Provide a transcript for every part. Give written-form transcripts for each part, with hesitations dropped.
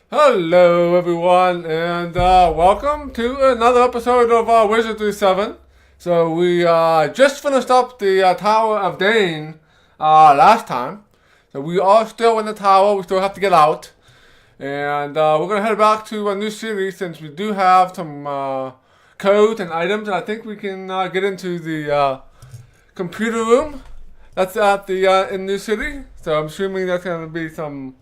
Hello everyone, and welcome to another episode of Wizardry VII. So we just finished up the Tower of Dane last time. So we are still in the tower, we still have to get out. And we're going to head back to a new series since we do have some codes and items. And I think we can get into the computer room that's at the in New City. So I'm assuming that's going to be some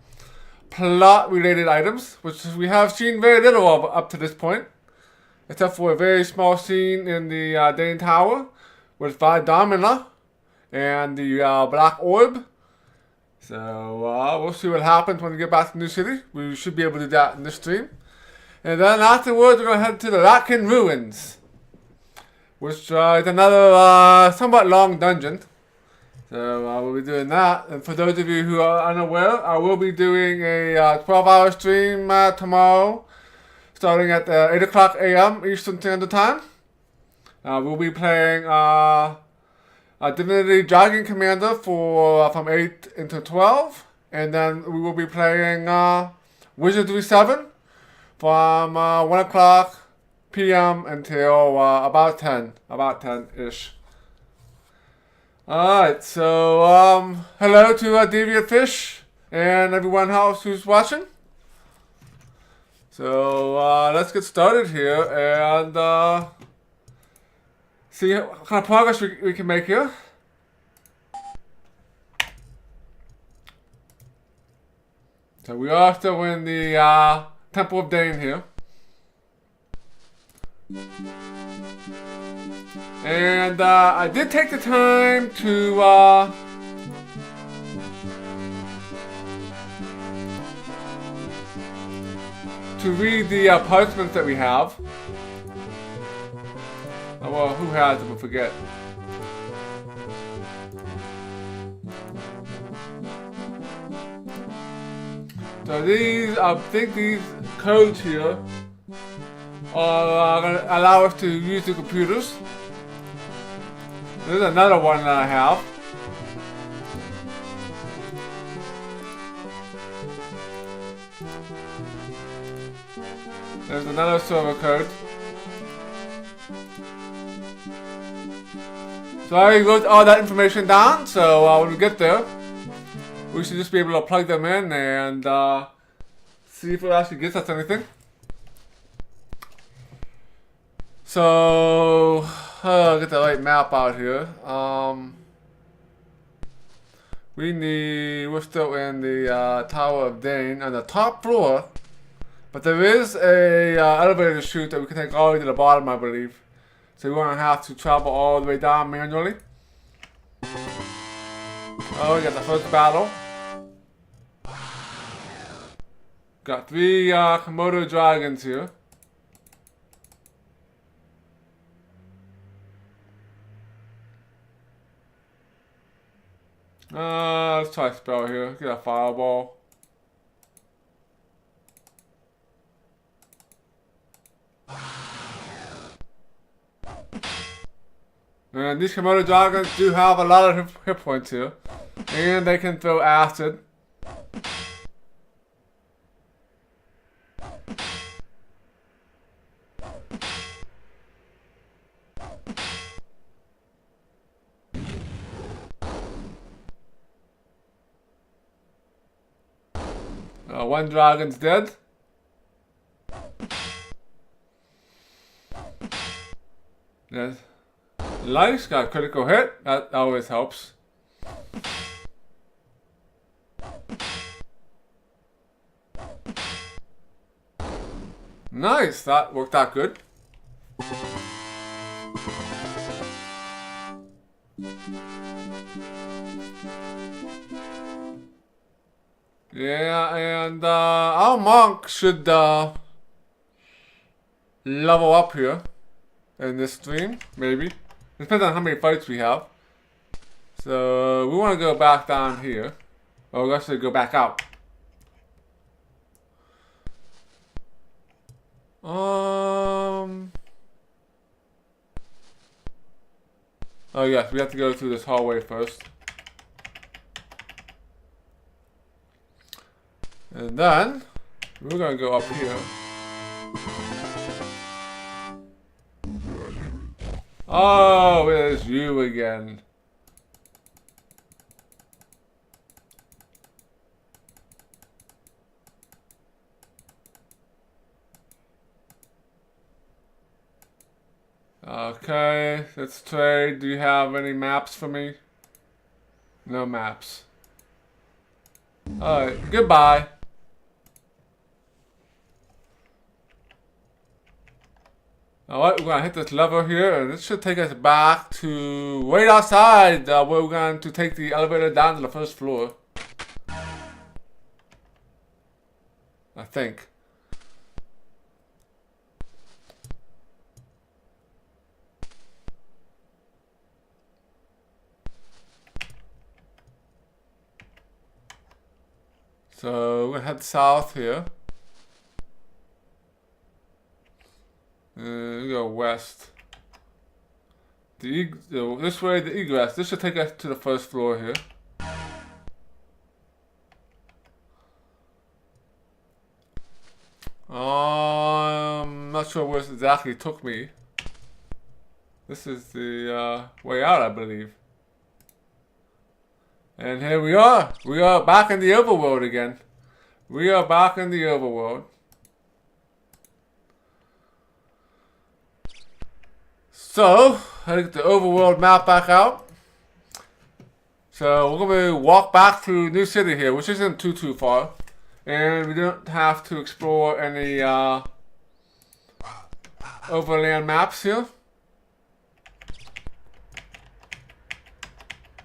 plot-related items, which we have seen very little of up to this point, except for a very small scene in the Dane Tower with Domina and the Black Orb. So we'll see what happens when we get back to New City. We should be able to do that in this stream. And then afterwards, we're going to head to the Ratkin Ruins, which is another somewhat long dungeon. So we'll be doing that. And for those of you who are unaware, I will be doing a 12-hour stream tomorrow, starting at 8 o'clock a.m. Eastern Standard Time. We'll be playing Divinity Dragon Commander from 8 until 12. And then we will be playing Wizardry VII from 1 o'clock p.m. until about 10-ish. Alright, so hello to Deviant Fish and everyone else who's watching. So let's get started here and see what kind of progress we can make here. So we are still in the Temple of Dane here. And I did take the time to read the parchments that we have. Oh, well, who has them? I forget. So these, I think these codes here are going to allow us to use the computers. There's another one that I have. There's another server code. So I wrote all that information down, so when we get there, we should just be able to plug them in and see if it actually gets us anything. So I'll get the right map out here. We're still in the Tower of Dane on the top floor, but there is a elevator chute that we can take all the way to the bottom, I believe. So we won't have to travel all the way down manually. Oh, we got the first battle. Got 3 Komodo dragons here. Let's try a spell here. Get a fireball. And these Komodo dragons do have a lot of hit points here. And they can throw acid. One dragon's dead. Yes. Nice, got a critical hit. That always helps. Nice, that worked out good. Yeah, and our monk should level up here in this stream, maybe. Depends on how many fights we have. So we want to go back down here. Or let's go back out. Oh yes, we have to go through this hallway first. And then We're gonna go up here. Oh, it's you again. Okay, let's trade. Do you have any maps for me? No maps. Alright, goodbye. Alright, we're gonna hit this lever here, and this should take us back to right outside where we're going to take the elevator down to the first floor. I think. So we're gonna head south here. We go west. This way, the egress. This should take us to the first floor here. I'm not sure where it exactly took me. This is the way out, I believe. And here we are. We are back in the overworld again. We are back in the overworld. So, I get the overworld map back out. So, we're going to walk back to New City here, which isn't too far. And we don't have to explore any overland maps here.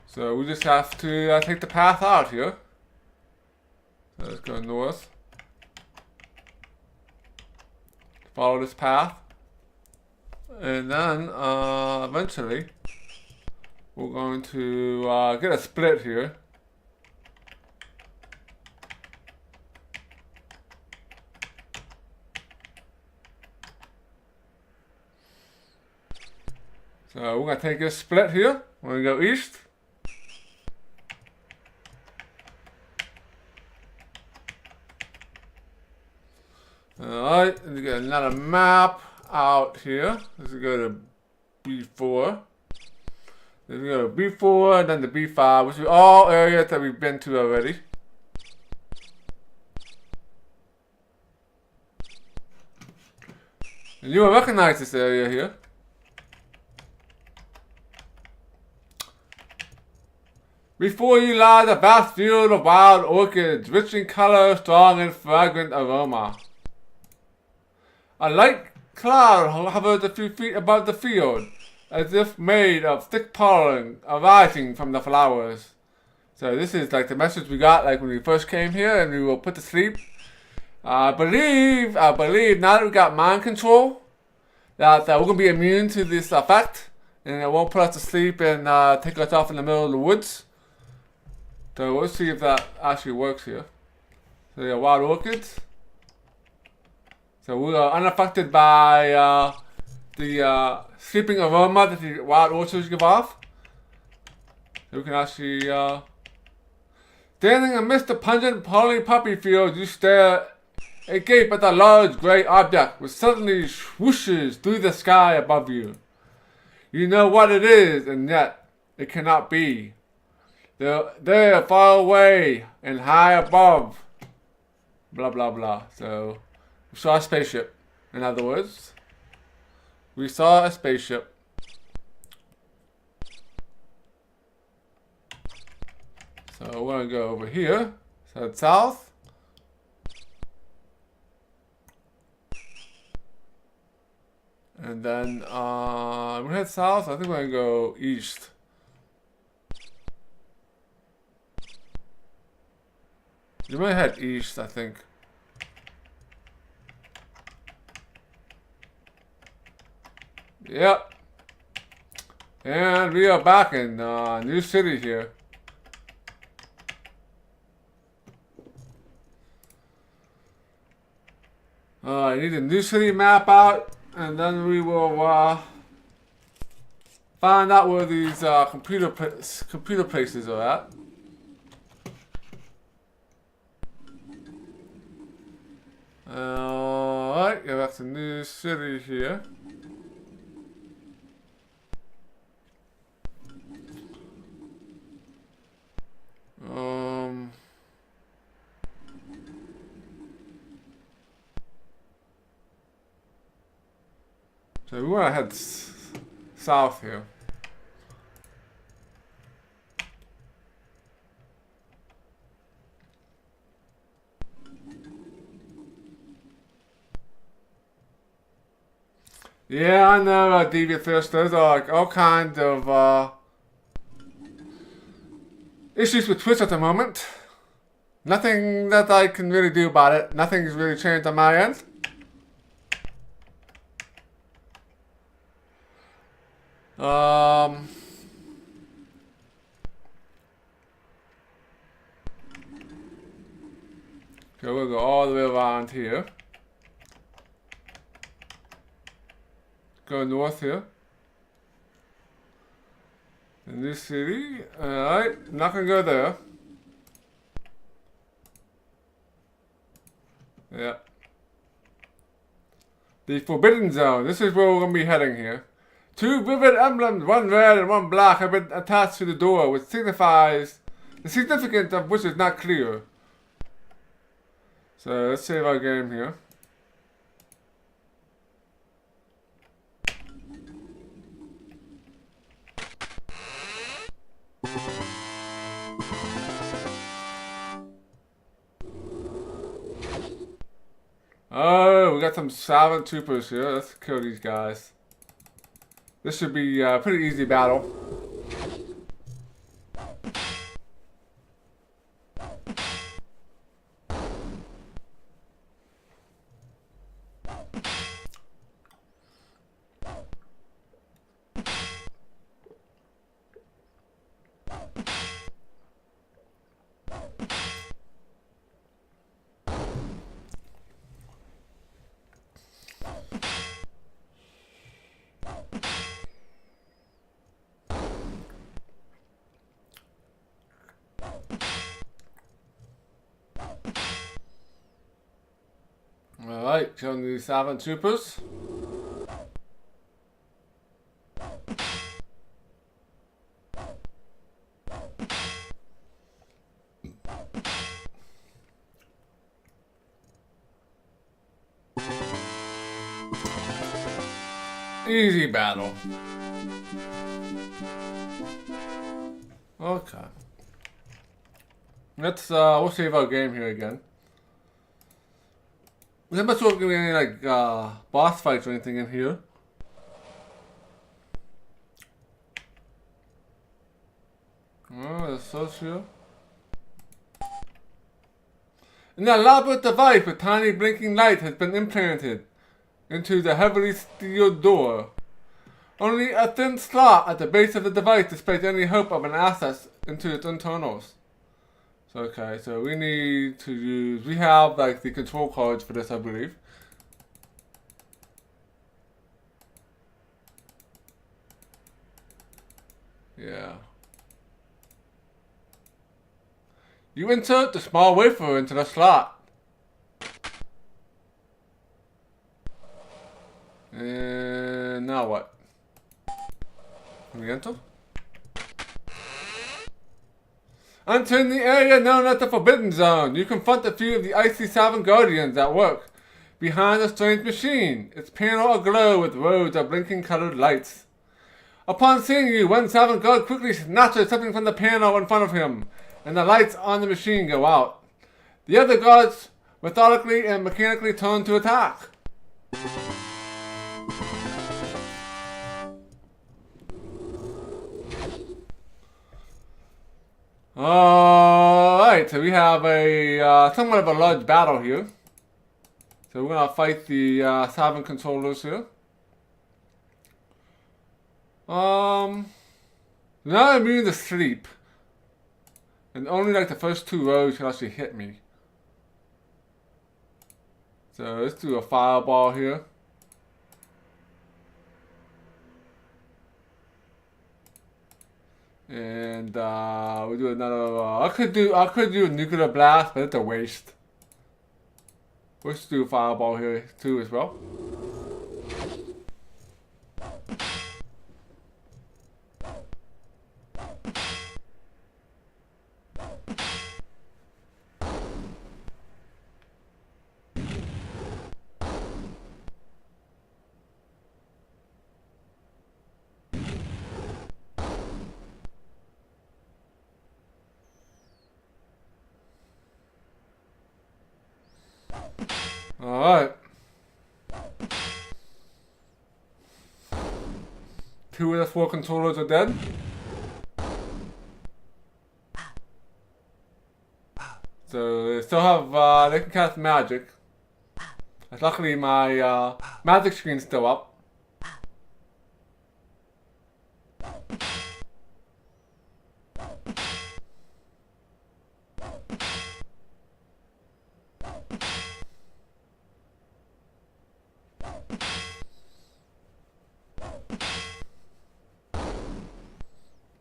So we just have to take the path out here. So let's go north. Follow this path. And then eventually we're going to get a split here. So we're going to take this split here. We're going to go east. Alright, and we get another map out here. Let's go to B4. Then we go to B4, then to B5, which are all areas that we've been to already. And you will recognize this area here. Before you lies a vast field of wild orchids, rich in color, strong in fragrant aroma. A light cloud hovers a few feet above the field, as if made of thick pollen arising from the flowers. So this is like the message we got like when we first came here and we were put to sleep. I believe now that we got mind control, that we're going to be immune to this effect, and it won't put us to sleep and take us off in the middle of the woods. So we'll see if that actually works here. So yeah, wild orchids. So we are unaffected by the sleeping aroma that the wild orchids give off. So we can actually, standing amidst the pungent poppy fields, you stare agape at a large gray object which suddenly swooshes through the sky above you. You know what it is, and yet it cannot be. They're far away and high above. Blah, blah, blah. So, we saw a spaceship. In other words, we saw a spaceship. So, we're going to go over here. Head south. And then, we head south. I think we're going to go east. You might head east, I think. Yep. And we are back in New City here. I need a New City map out, and then we will find out where these computer places are at. Alright, go back to New City here. So we want to head south here. Yeah, I know, Deviant Thirst. There's like all kinds of issues with Twitch at the moment. Nothing that I can really do about it. Nothing's really changed on my end. So we'll go all the way around here. Go north here. The new city. Alright, not gonna go there. Yeah. The Forbidden Zone. This is where we're gonna be heading here. 2 vivid emblems, one red and one black, have been attached to the door, which signifies the significance of which is not clear. So let's save our game here. Oh, we got some Savant troopers here. Let's kill these guys. This should be a pretty easy battle. Alright, killing the Savant troopers. Easy battle. Okay. Let's we'll save our game here again. There's not much going any like boss fights or anything in here. Oh, the social. An elaborate device with tiny blinking light has been implanted into the heavily steeled door. Only a thin slot at the base of the device displays any hope of an access into its internals. Okay, so we need to use, we have like the control cards for this, I believe. Yeah. You insert the small wafer into the slot. And now what? Can we enter? Entering the area known as the Forbidden Zone, you confront a few of the icy Savant Guardians at work behind a strange machine, its panel aglow with rows of blinking colored lights. Upon seeing you, one Savant Guard quickly snatches something from the panel in front of him, and the lights on the machine go out. The other guards methodically and mechanically turn to attack. Alright, so we have a somewhat of a large battle here. So we're gonna fight the Savant controllers here. Now I'm immune to sleep. And only like the first 2 rows can actually hit me. So let's do a fireball here. And we'll do another. I could do a nuclear blast, but it's a waste. Let's do fireball here too as well. Alright. 2 of the 4 controllers are dead. So they still have, they can cast magic. Luckily my magic screen's still up.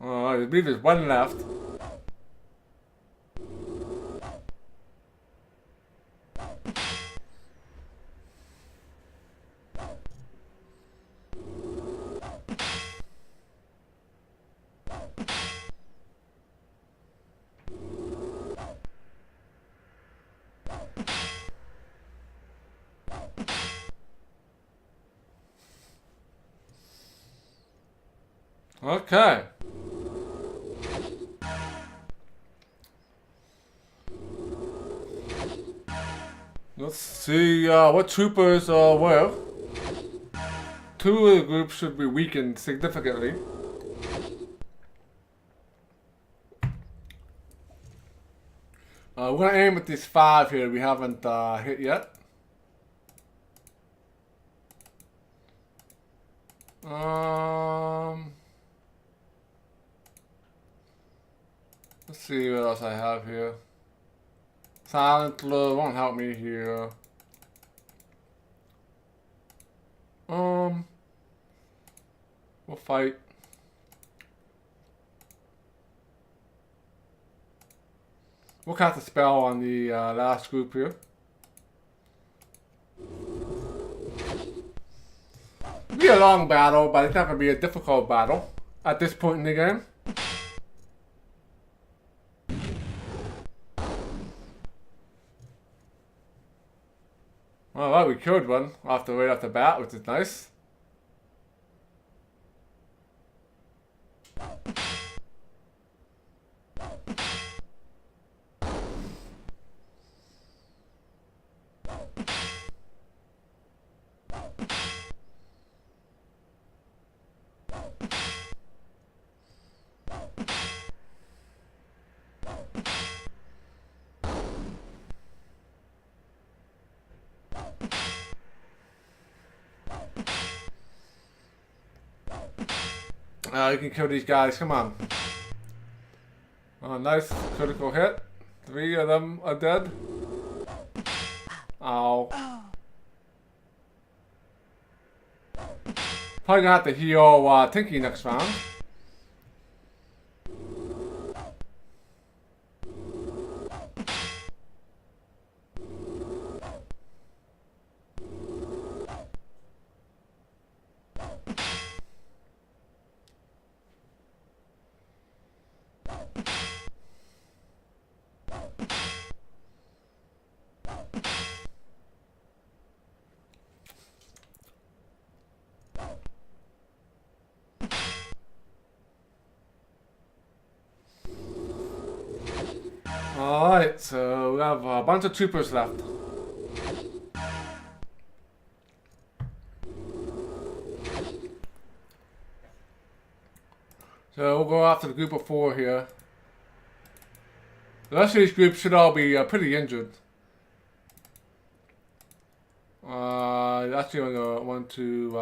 I believe there's 1 left. Okay. Let's see what troopers are where. 2 of the groups should be weakened significantly. We're gonna aim at these 5 here we haven't hit yet. Let's see what else I have here. Silent Love won't help me here. We'll fight. We'll cast a spell on the last group here. It'll be a long battle, but it's not going to be a difficult battle at this point in the game. Alright, we killed one right off the bat, which is nice. You can kill these guys, come on. Oh, nice critical hit. 3 of them are dead. Ow. Probably gonna have to heal Tinky next round. Alright, so we have a bunch of troopers left. So we'll go after the group of 4 here. The rest of these groups should all be pretty injured. Actually, I'm going to want to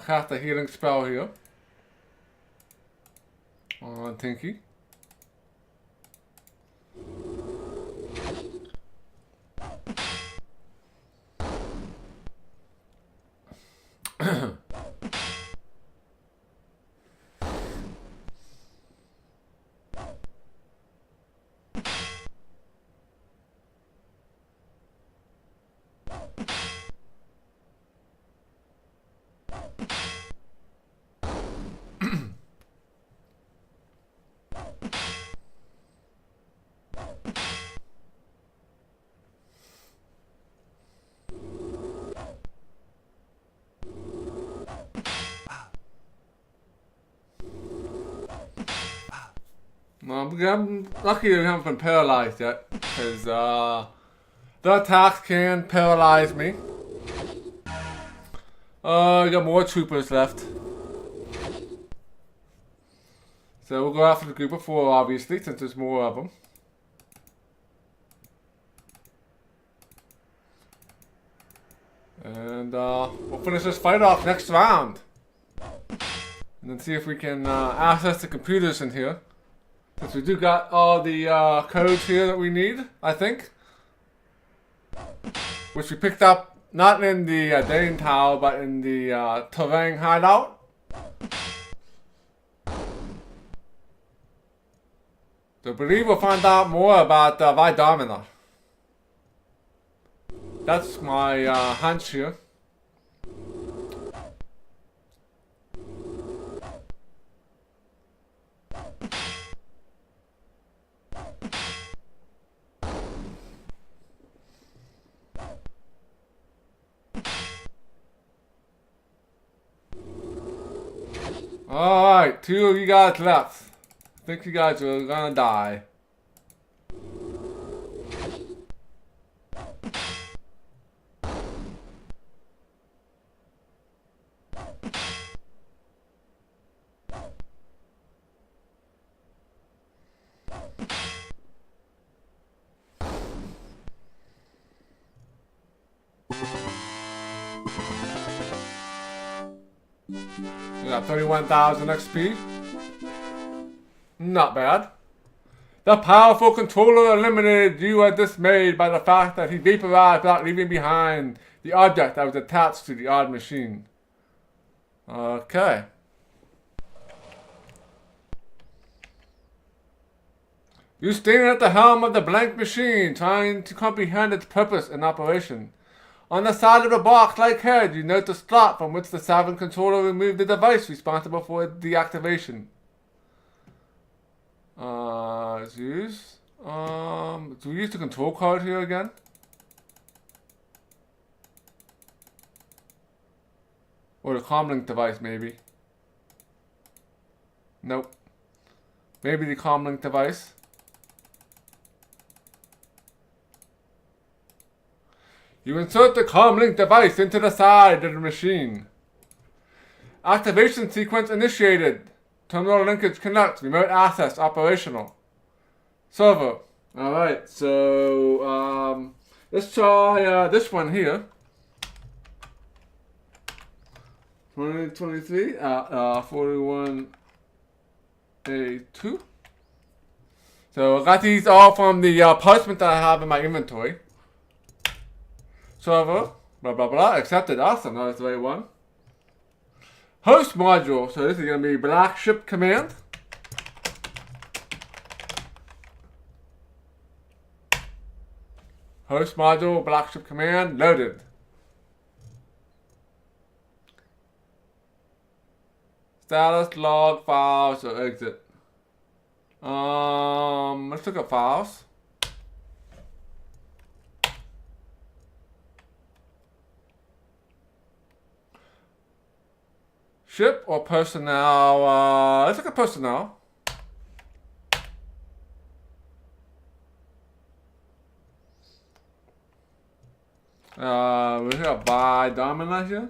cast a healing spell here on Tinky. I'm lucky we haven't been paralyzed yet, because the attacks can paralyze me. We got more troopers left. So we'll go after the group of 4, obviously, since there's more of them. And we'll finish this fight off next round. And then see if we can access the computers in here. Since we do got all the codes here that we need, I think. Which we picked up not in the Dane Tower, but in the Terrain hideout. So I believe we'll find out more about Vidomina. That's my hunch here. Alright, 2 of you guys left. I think you guys are gonna die. We got 31,000 XP. Not bad. The powerful controller eliminated you are dismayed by the fact that he vaporized without leaving behind the object that was attached to the odd machine. Okay. You stand at the helm of the blank machine, trying to comprehend its purpose and operation. On the side of the box-like head, you note the slot from which the Savant controller removed the device responsible for its deactivation. Let's use. Do we use the control card here again? Or the comlink device, maybe. Nope. Maybe the comlink device. You insert the comlink device into the side of the machine. Activation sequence initiated. Terminal linkage connect. Remote access operational. Server. Alright, so let's try this one here. 2023 41A2. So I got these all from the parchment that I have in my inventory. Server, blah blah blah, accepted, awesome, that's the right one. Host module, so this is going to be Black Ship Command. Host module, Black Ship Command, loaded. Status, log, files, or exit. Let's look at files. Ship or personnel? Let's look at personnel. We have Vidomina here.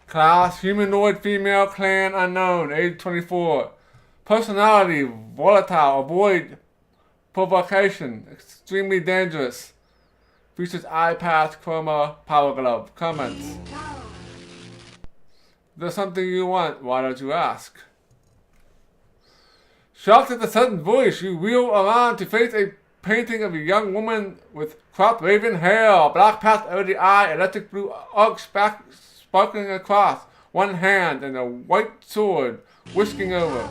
Class, humanoid female, clan unknown, age 24. Personality, volatile, avoid provocation, extremely dangerous. Features eye patch, chroma, power glove. Comments. If there's something you want, why don't you ask? Shocked at the sudden voice, you wheel around to face a painting of a young woman with cropped raven hair, black patch over the eye, electric blue arc sparkling across one hand, and a white sword whisking over.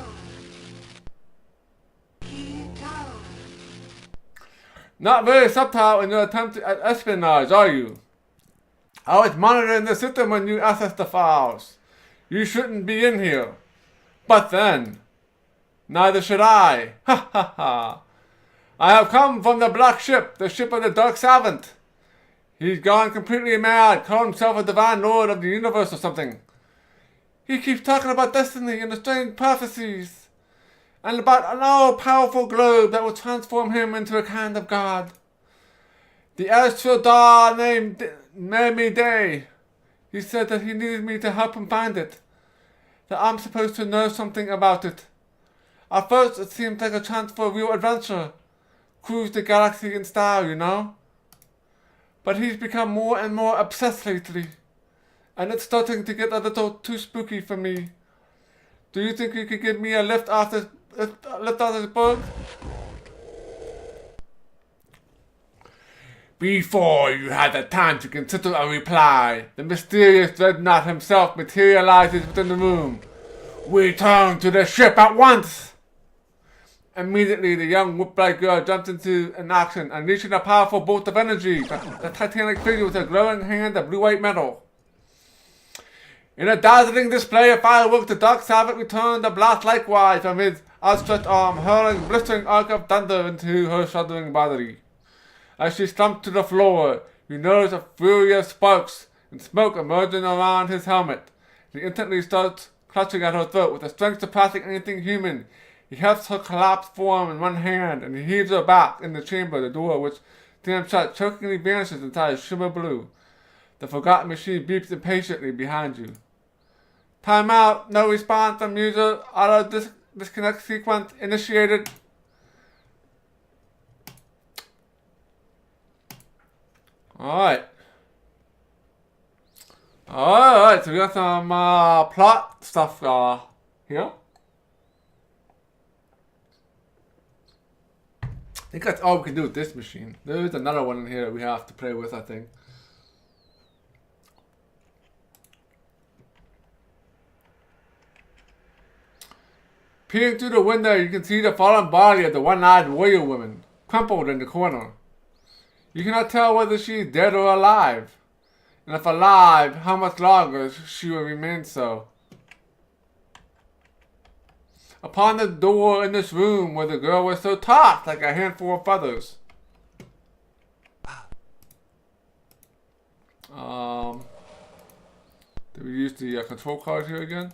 Not very subtle in your attempt at espionage, are you? I was monitoring the system when you accessed the files. You shouldn't be in here. But then, neither should I. Ha ha ha. I have come from the Black Ship, the ship of the Dark Savant. He's gone completely mad, called himself a divine lord of the universe or something. He keeps talking about destiny and the strange prophecies, and about an all-powerful globe that will transform him into a kind of god. The Astral doll named Mammy Day. He said that he needed me to help him find it. That I'm supposed to know something about it. At first, it seemed like a chance for a real adventure. Cruise the galaxy in style, you know? But he's become more and more obsessed lately. And it's starting to get a little too spooky for me. Do you think you could give me a lift off this boat? Before you had the time to consider a reply, the mysterious dreadnought himself materializes within the room. Return to the ship at once! Immediately, the young whip-like girl jumps into an action, unleashing a powerful bolt of energy. The titanic figure with a glowing hand of blue-white metal. In a dazzling display of fireworks, the dark Savant returned a blast likewise from his outstretched arm, hurling a blistering arc of thunder into her shuddering body. As she slumped to the floor, you notice a flurry of sparks and smoke emerging around his helmet. He instantly starts clutching at her throat with a strength surpassing anything human. He helps her collapsed form in one hand, and he heaves her back in the chamber, the door which slams shut chokingly vanishes inside shimmer blue. The forgotten machine beeps impatiently behind you. Time out. No response from user. Auto disconnect sequence initiated. Alright, so we got some plot stuff here. I think that's all we can do with this machine. There is another one in here that we have to play with, I think. Peering through the window, you can see the fallen body of the one-eyed warrior woman, crumpled in the corner. You cannot tell whether she is dead or alive. And if alive, how much longer she will remain so. Upon the door in this room where the girl was so tossed like a handful of feathers. Did we use the control card here again?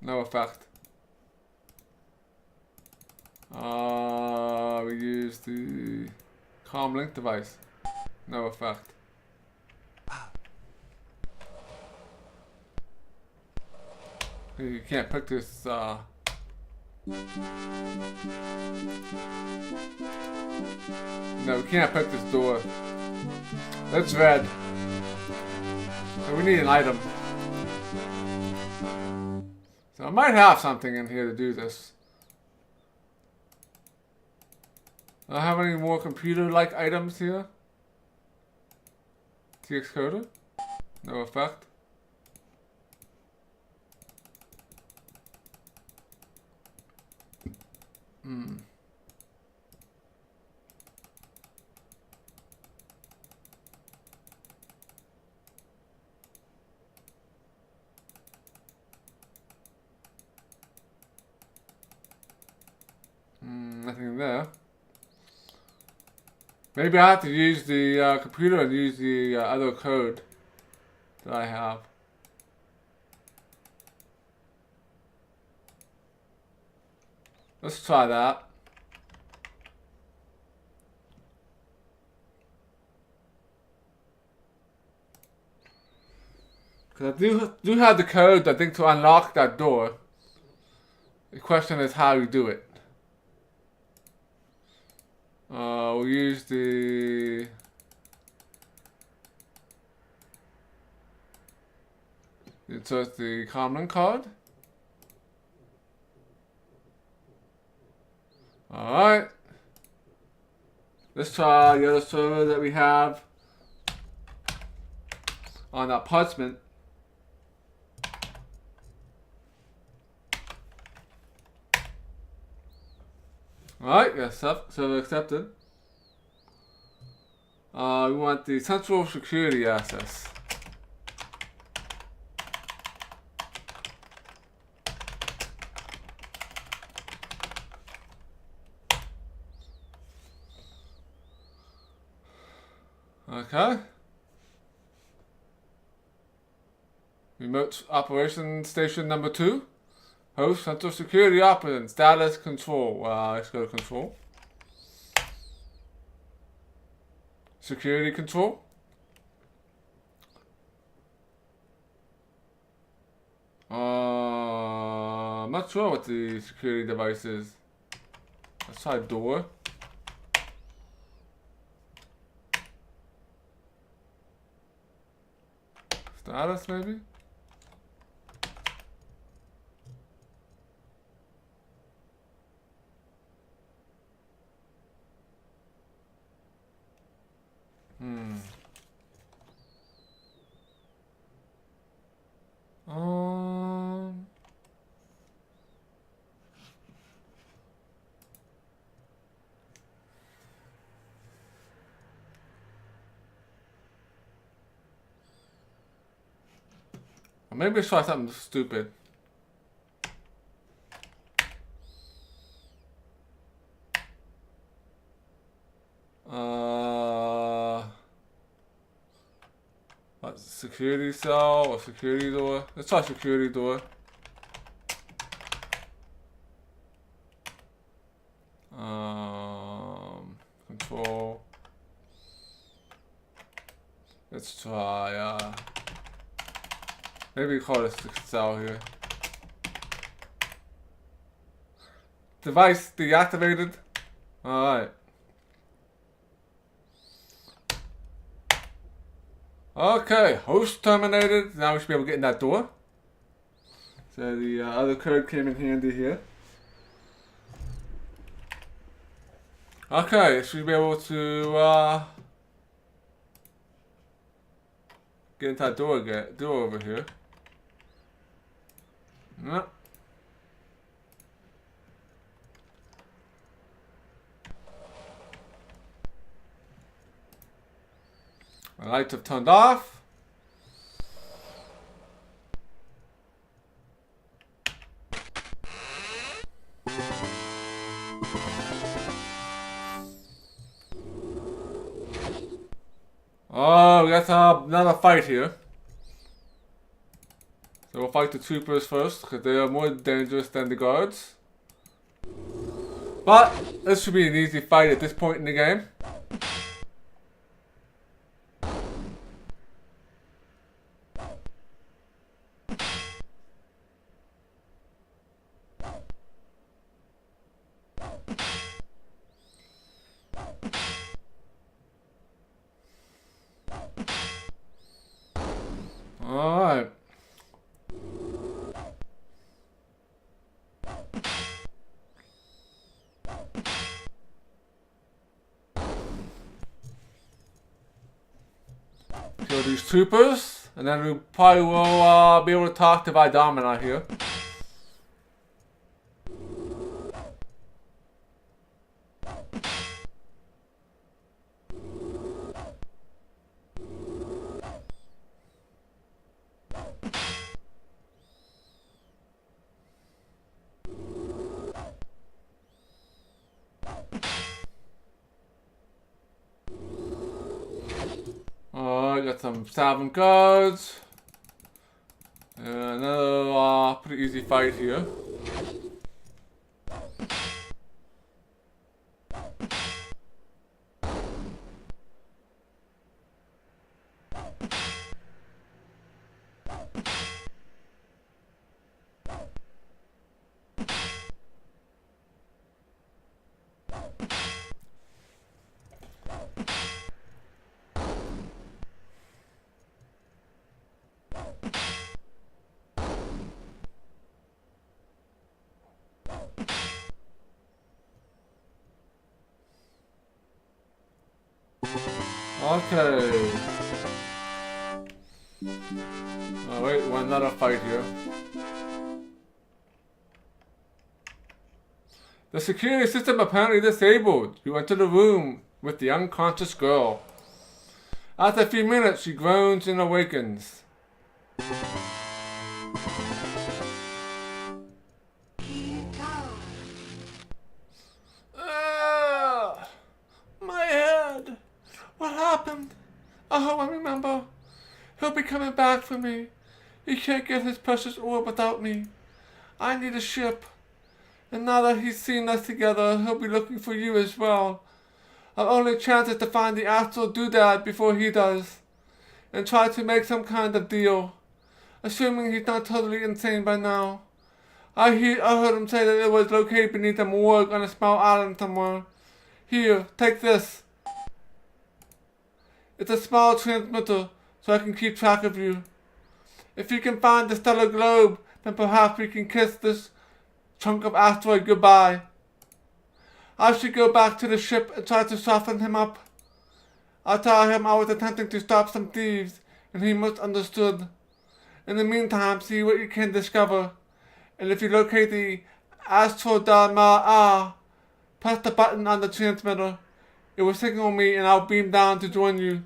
No effect. We use the comm link device. No effect. You can't pick this, No, we can't pick this door. That's red. So we need an item. So I might have something in here to do this. Do I have any more computer-like items here? TX coder? No effect. Nothing there. Maybe I have to use the computer and use the other code that I have. Let's try that. Because I do have the code, I think, to unlock that door. The question is how you do it. We'll use the insert the common card. Alright. Let's try the other server that we have on that parchment. Alright, yes, server accepted. We want the central security access. Okay. Remote operation station number 2. Host Central Security Operations. Status control. Let's go to control. Security control. I'm not sure what the security device is. Let's try door. Status maybe? Maybe let's try something stupid. What, security cell or security door? Let's try security door. Control. Let's try, maybe call this cell here. Device deactivated. Alright. Okay, host terminated. Now we should be able to get in that door. So the other code came in handy here. Okay, should be able to get into that door again. Door over here. No. My lights have turned off. Oh, we got another fight here. So we'll fight the troopers first, because they are more dangerous than the guards. But this should be an easy fight at this point in the game. Alright. Kill these troopers, and then we probably will be able to talk to Vidomina here. Got some Savant guards. And another pretty easy fight here. Okay. Oh wait, another fight here. The security system apparently disabled. You enter the room with the unconscious girl. After a few minutes, she groans and awakens. My head! What happened? Oh, I remember. He'll be coming back for me. He can't get his precious orb without me. I need a ship. And now that he's seen us together, he'll be looking for you as well. Our only chance is to find the astral doodad before he does, and try to make some kind of deal. Assuming he's not totally insane by now. I heard him say that it was located beneath a morgue on a small island somewhere. Here, take this. It's a small transmitter, so I can keep track of you. If you can find the stellar globe, then perhaps we can kiss this chunk of asteroid goodbye. I should go back to the ship and try to soften him up. I'll tell him I was attempting to stop some thieves, and he misunderstood. In the meantime, see what you can discover. And if you locate the Astrodama, press the button on the transmitter. It will signal me and I'll beam down to join you.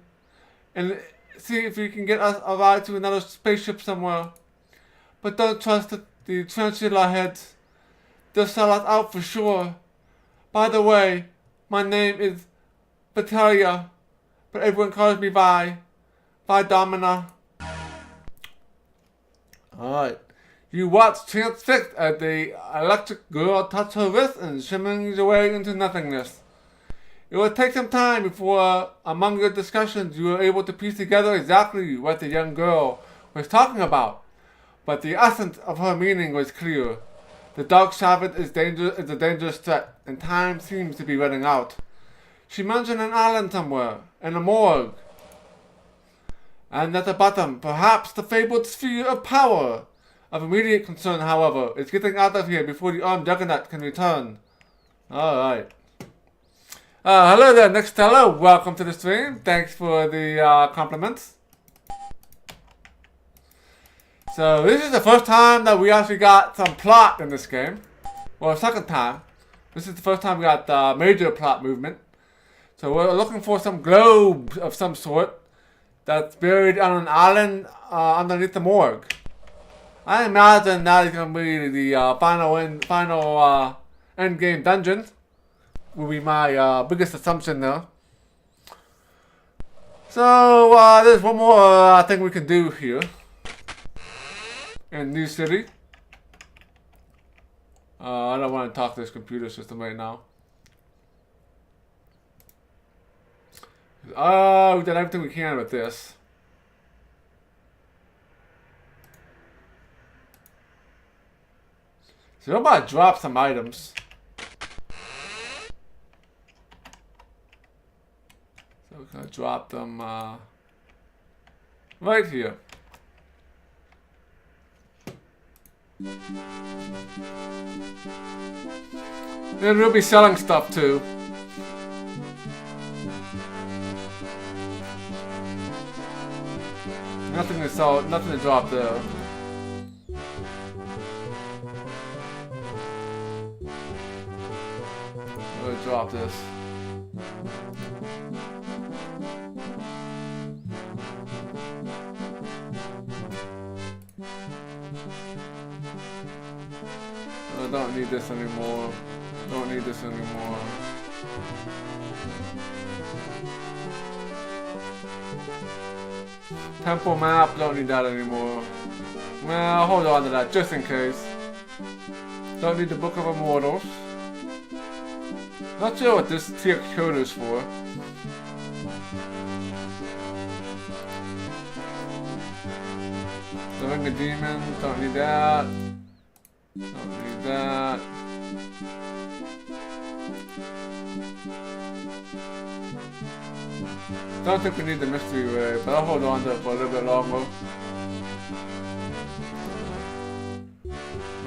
And see if you can get us a ride to another spaceship somewhere. But don't trust the transmitter heads. They'll sell us out for sure. By the way, my name is Vitalia, but everyone calls me Vi. Vi Domina. Alright. You watch transfixed as the electric girl touches her wrist and shimmers away into nothingness. It will take some time before, among your discussions, you are able to piece together exactly what the young girl was talking about. But the essence of her meaning was clear. The dark Savant is a dangerous threat, and time seems to be running out. She mentioned an island somewhere, and a morgue. And at the bottom, perhaps the fabled sphere of power. Of immediate concern, however, is getting out of here before the armed juggernaut can return. Alright. Hello there, Nextella. Welcome to the stream. Thanks for the compliments. So, this is the first time that we actually got some plot in this game. Well, second time. This is the first time we got major plot movement. So, we're looking for some globe of some sort that's buried on an island underneath the morgue. I imagine that is going to be the final end game dungeon. Will be my biggest assumption there. So there's one more thing we can do here in New City. I don't want to talk to this computer system right now. We've done everything we can with this. So I'm about to drop some items. So we're going to drop them right here. Then we'll be selling stuff too. Nothing to sell, nothing to drop there. Drop this. I don't need this anymore. Don't need this anymore. Temple map, don't need that anymore. Well, hold on to that just in case. Don't need the Book of Immortals. Not sure what this tier code is for. The Ring of Demons, don't need that. Don't need that. Don't think we need the Mystery Ray, but I'll hold on to it for a little bit longer.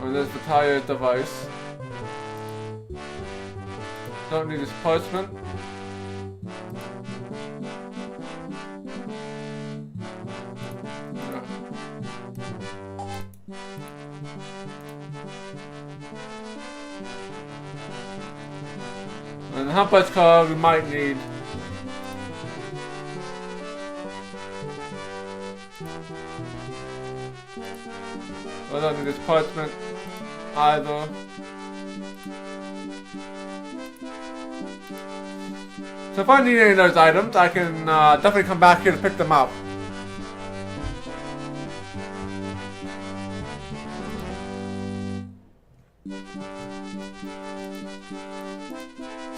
Oh, there's the tire device. Don't need this parchment. Yeah. And the Humpage card we might need. I don't need this parchment either. So if I need any of those items, I can definitely come back here to pick them up.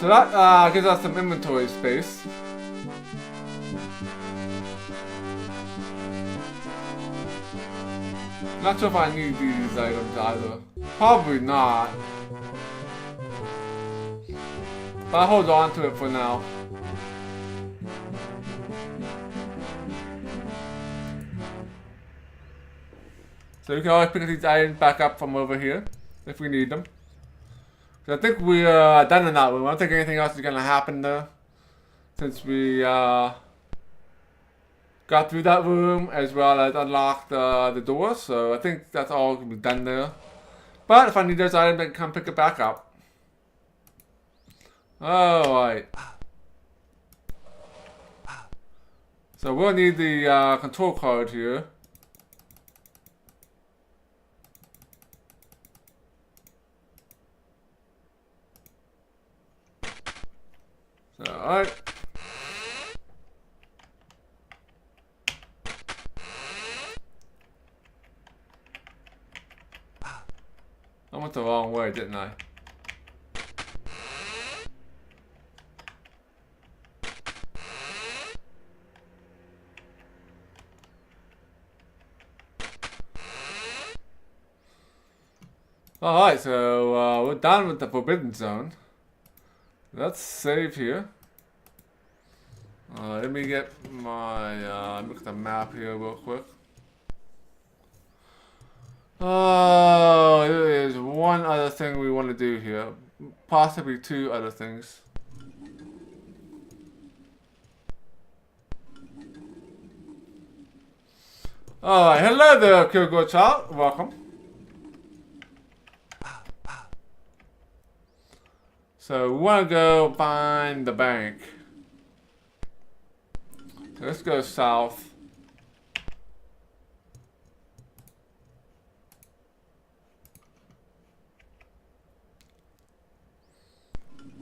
So that gives us some inventory space. Not sure if I need these items either. Probably not. But I'll hold on to it for now. So we can always pick these items back up from over here if we need them. So I think we are done in that room. I don't think anything else is going to happen there. Since we got through that room as well as unlocked the door. So I think that's all going to be done there. But if I need those items, I can come pick it back up. Alright. So we'll need the control card here. So, alright. I went the wrong way, didn't I? Alright, so we're done with the Forbidden Zone. Let's save here. Let me get my look at the map here real quick. There's one other thing we want to do here. Possibly two other things. Alright, hello there, Kyoko Child. Welcome. So we want to go find the bank. So let's go south.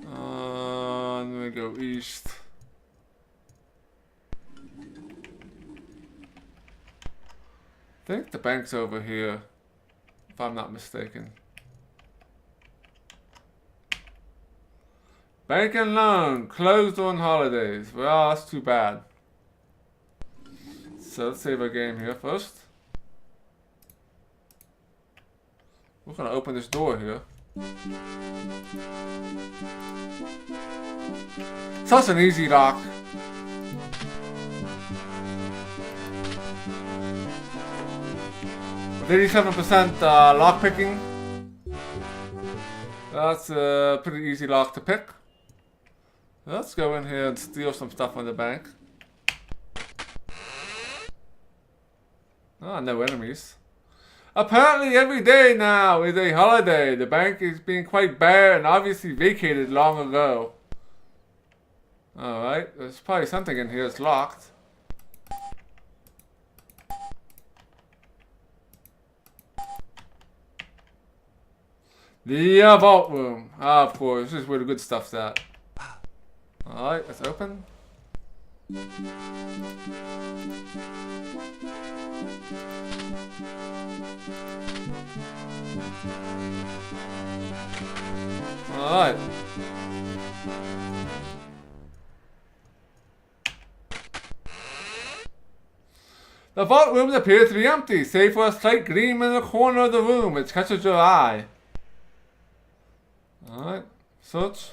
Let me go east. I think the bank's over here, if I'm not mistaken. Bank and loan closed on holidays. Well, that's too bad. So let's save our game here first. We're gonna open this door here. Such an easy lock. With 87% lock picking. That's a pretty easy lock to pick. Let's go in here and steal some stuff from the bank. Ah, no enemies. Apparently every day now is a holiday. The bank is being quite bare and obviously vacated long ago. Alright, there's probably something in here that's locked. The vault room. Ah, of course, this is where the good stuff's at. Alright, let's open. Alright. The vault rooms appear to be empty, save for a slight gleam in the corner of the room which catches your eye. Alright, search.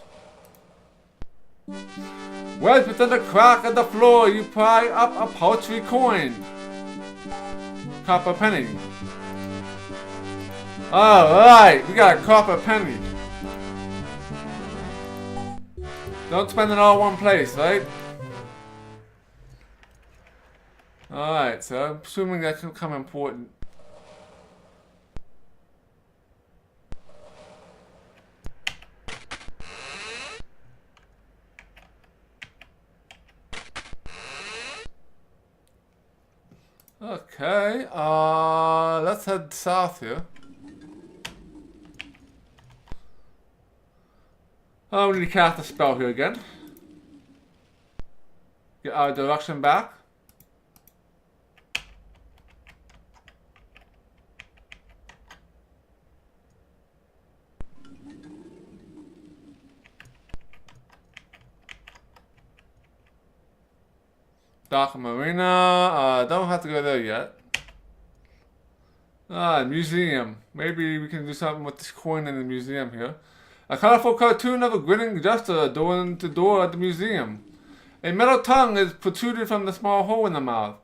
Wedged within the crack of the floor, you pry up a paltry coin. Copper penny. Alright, we got a copper penny. Don't spend it all in one place, right? Alright, so I'm assuming that's gonna become important. Okay, let's head south here. Oh, we need to cast a spell here again. Get our direction back. Dock Marina. Don't have to go there yet. Museum. Maybe we can do something with this coin in the museum here. A colorful cartoon of a grinning jester door to door at the museum. A metal tongue is protruded from the small hole in the mouth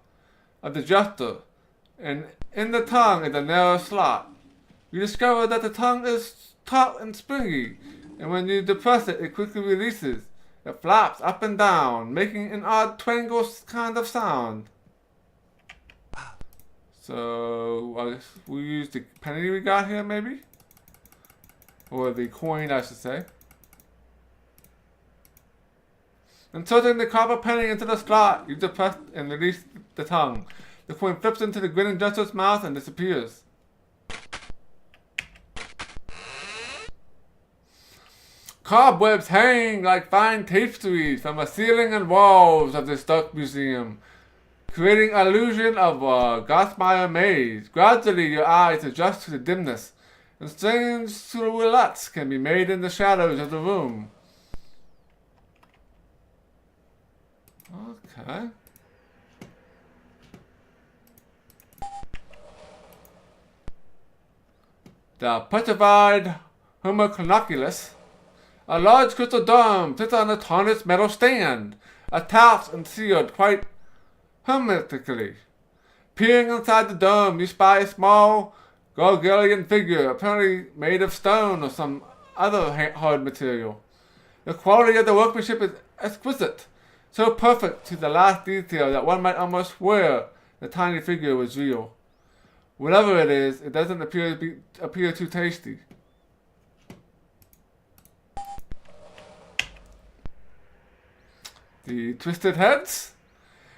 of the jester, and in the tongue is a narrow slot. You discover that the tongue is taut and springy, and when you depress it, it quickly releases. It flaps up and down, making an odd twangle kind of sound. So, I guess we'll use the penny we got here, maybe? Or the coin, I should say. Inserting the copper penny into the slot, you depress and release the tongue. The coin flips into the grinning jester's mouth and disappears. Cobwebs hang like fine tapestries from the ceiling and walls of the Stuck Museum, creating an illusion of a gossamer maze. Gradually, your eyes adjust to the dimness, and strange silhouettes can be made in the shadows of the room. Okay. The petrified homunculus. A large crystal dome sits on a tarnished metal stand, attached and sealed quite hermetically. Peering inside the dome, you spy a small, gargantuan figure, apparently made of stone or some other hard material. The quality of the workmanship is exquisite, so perfect to the last detail that one might almost swear the tiny figure was real. Whatever it is, it doesn't appear too tasty. The twisted heads.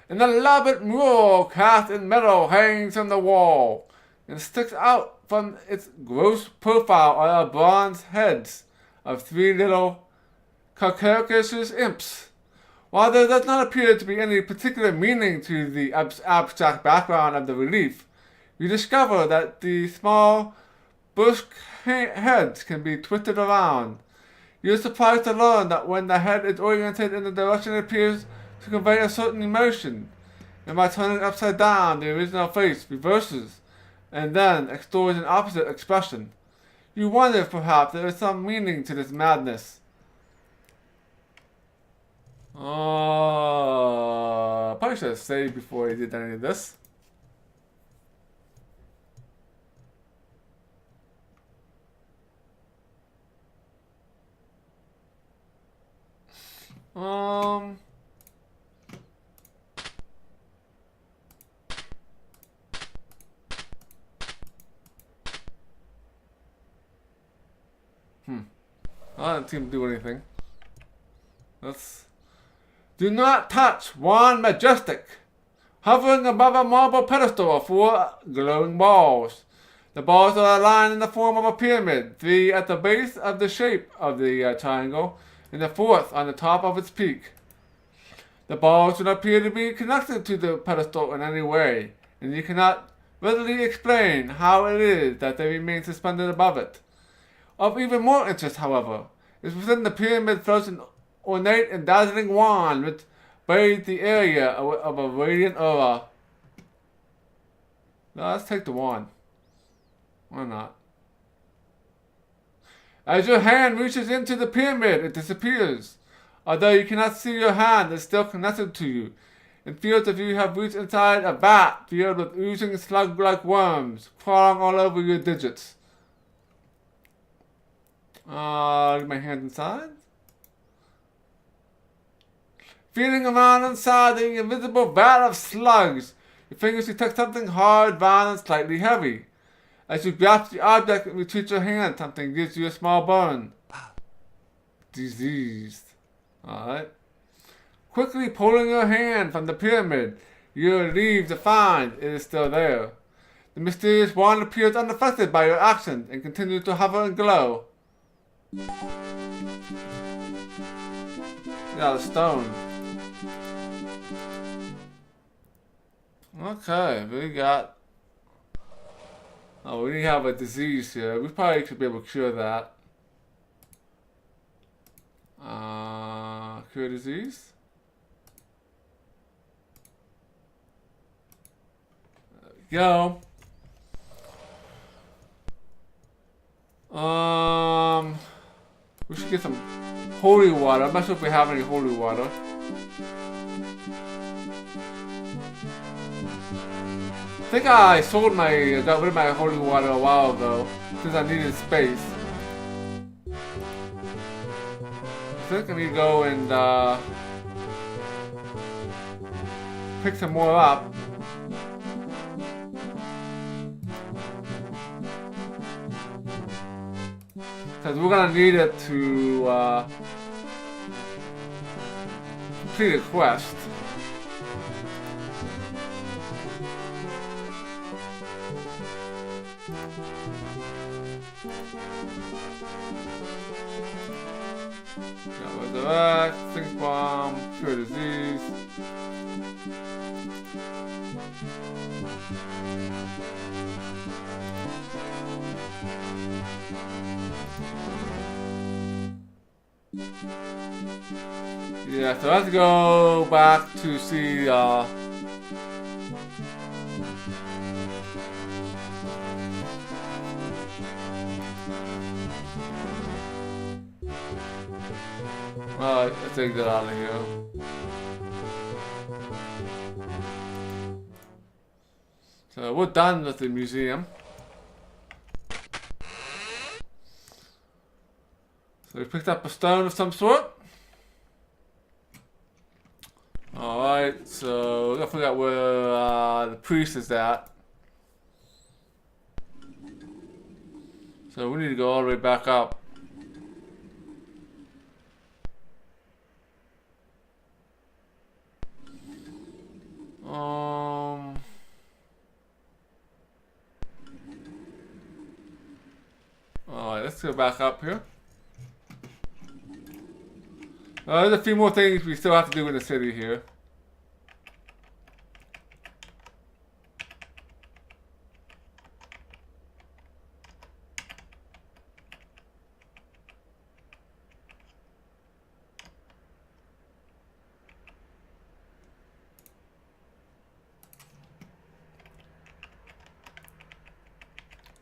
An elaborate mural cast in metal hangs from the wall and sticks out from its gross profile are bronze heads of three little hercxena imps. While there does not appear to be any particular meaning to the abstract background of the relief, you discover that the small, brusque heads can be twisted around. You are surprised to learn that when the head is oriented in the direction it appears to convey a certain emotion, and by turning upside down, the original face reverses and then extors an opposite expression. You wonder if perhaps there is some meaning to this madness. Probably should have saved before he did any of this. I didn't seem to do anything. Do not touch Wand Majestic. Hovering above a marble pedestal are four glowing balls. The balls are aligned in the form of a pyramid, three at the base of the shape of the triangle, and the fourth on the top of its peak. The balls do not appear to be connected to the pedestal in any way, and you cannot readily explain how it is that they remain suspended above it. Of even more interest, however, is within the pyramid floats an ornate and dazzling wand which bathes the area of a radiant aura. Now let's take the wand. Why not? As your hand reaches into the pyramid, it disappears. Although you cannot see your hand, it is still connected to you, and feels as if you have reached inside a vat filled with oozing slug-like worms, crawling all over your digits. Leave my hand inside. Feeling around inside the invisible vat of slugs, your fingers detect something hard, round, and slightly heavy. As you grasp the object and retreat your hand, something gives you a small burn. Diseased. Alright. Quickly pulling your hand from the pyramid, you are relieved to find it is still there. The mysterious wand appears unaffected by your actions and continues to hover and glow. Yeah, the stone. Okay, we got... Oh, we have a disease here. We probably should be able to cure that. Cure disease? go. We should get some holy water. I'm not sure if we have any holy water. I think I got rid of my holy water a while ago, since I needed space. I think I need to go and pick some more up. Because we're gonna need it to complete a quest. Got resurrect, stink bomb, cure disease. Yeah, so I have to go back to see let's take that out of here. So we're done with the museum. So we picked up a stone of some sort. Alright, so I forgot where the priest is at. So we need to go all the way back up. Alright, let's go back up here. There's a few more things we still have to do in the city here.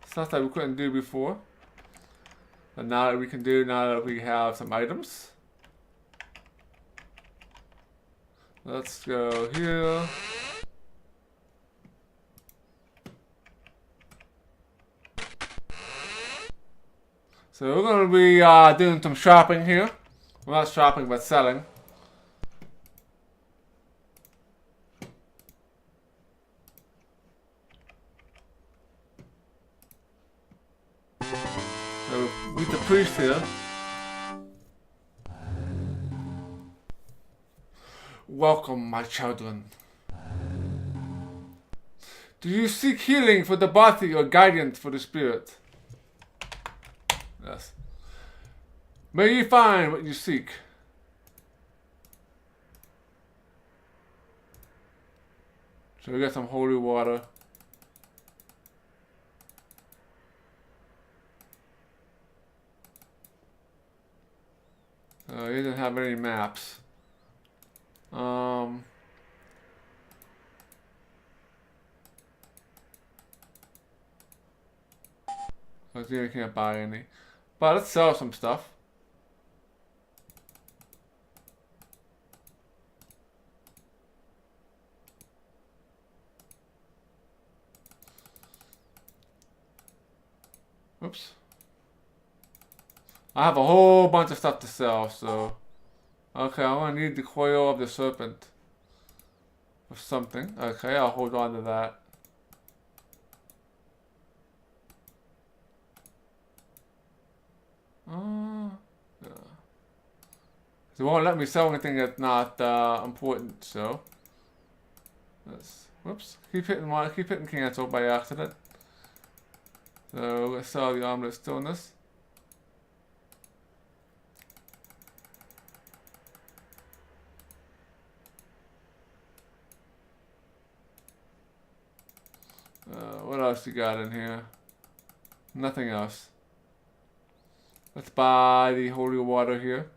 Stuff that we couldn't do before. But now that we can do now that we have some items. Let's go here. So we're going to be doing some shopping here. Well, not shopping, but selling. So meet the priest here. Welcome, my children. Do you seek healing for the body or guidance for the spirit? Yes. May you find what you seek. So we got some holy water. He doesn't have any maps. I can't buy any. But let's sell some stuff. Oops. I have a whole bunch of stuff to sell, so... Okay, I'm gonna need the coil of the serpent. Or something. Okay, I'll hold on to that. Yeah. It won't let me sell anything that's not important, so... Whoops. Keep hitting cancel by accident. So, let's sell the Armlet Stillness. What else you got in here? Nothing else. Let's buy the holy water here.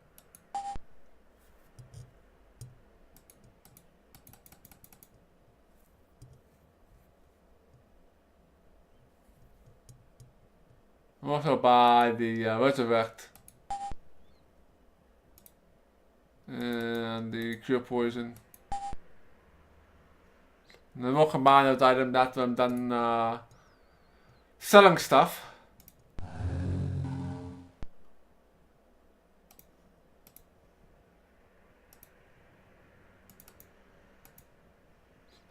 Also buy the resurrect and the cure poison. And then we'll combine those items after I'm done selling stuff.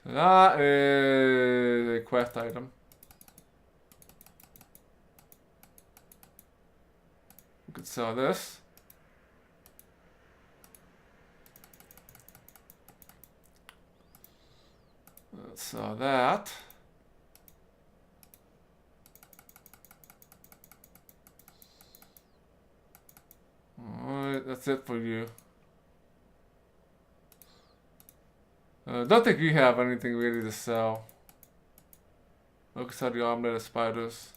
So that is a quest item. We could sell this. Let's sell that. Alright, that's it for you. Don't think you have anything really to sell. Focus on the omelet of spiders.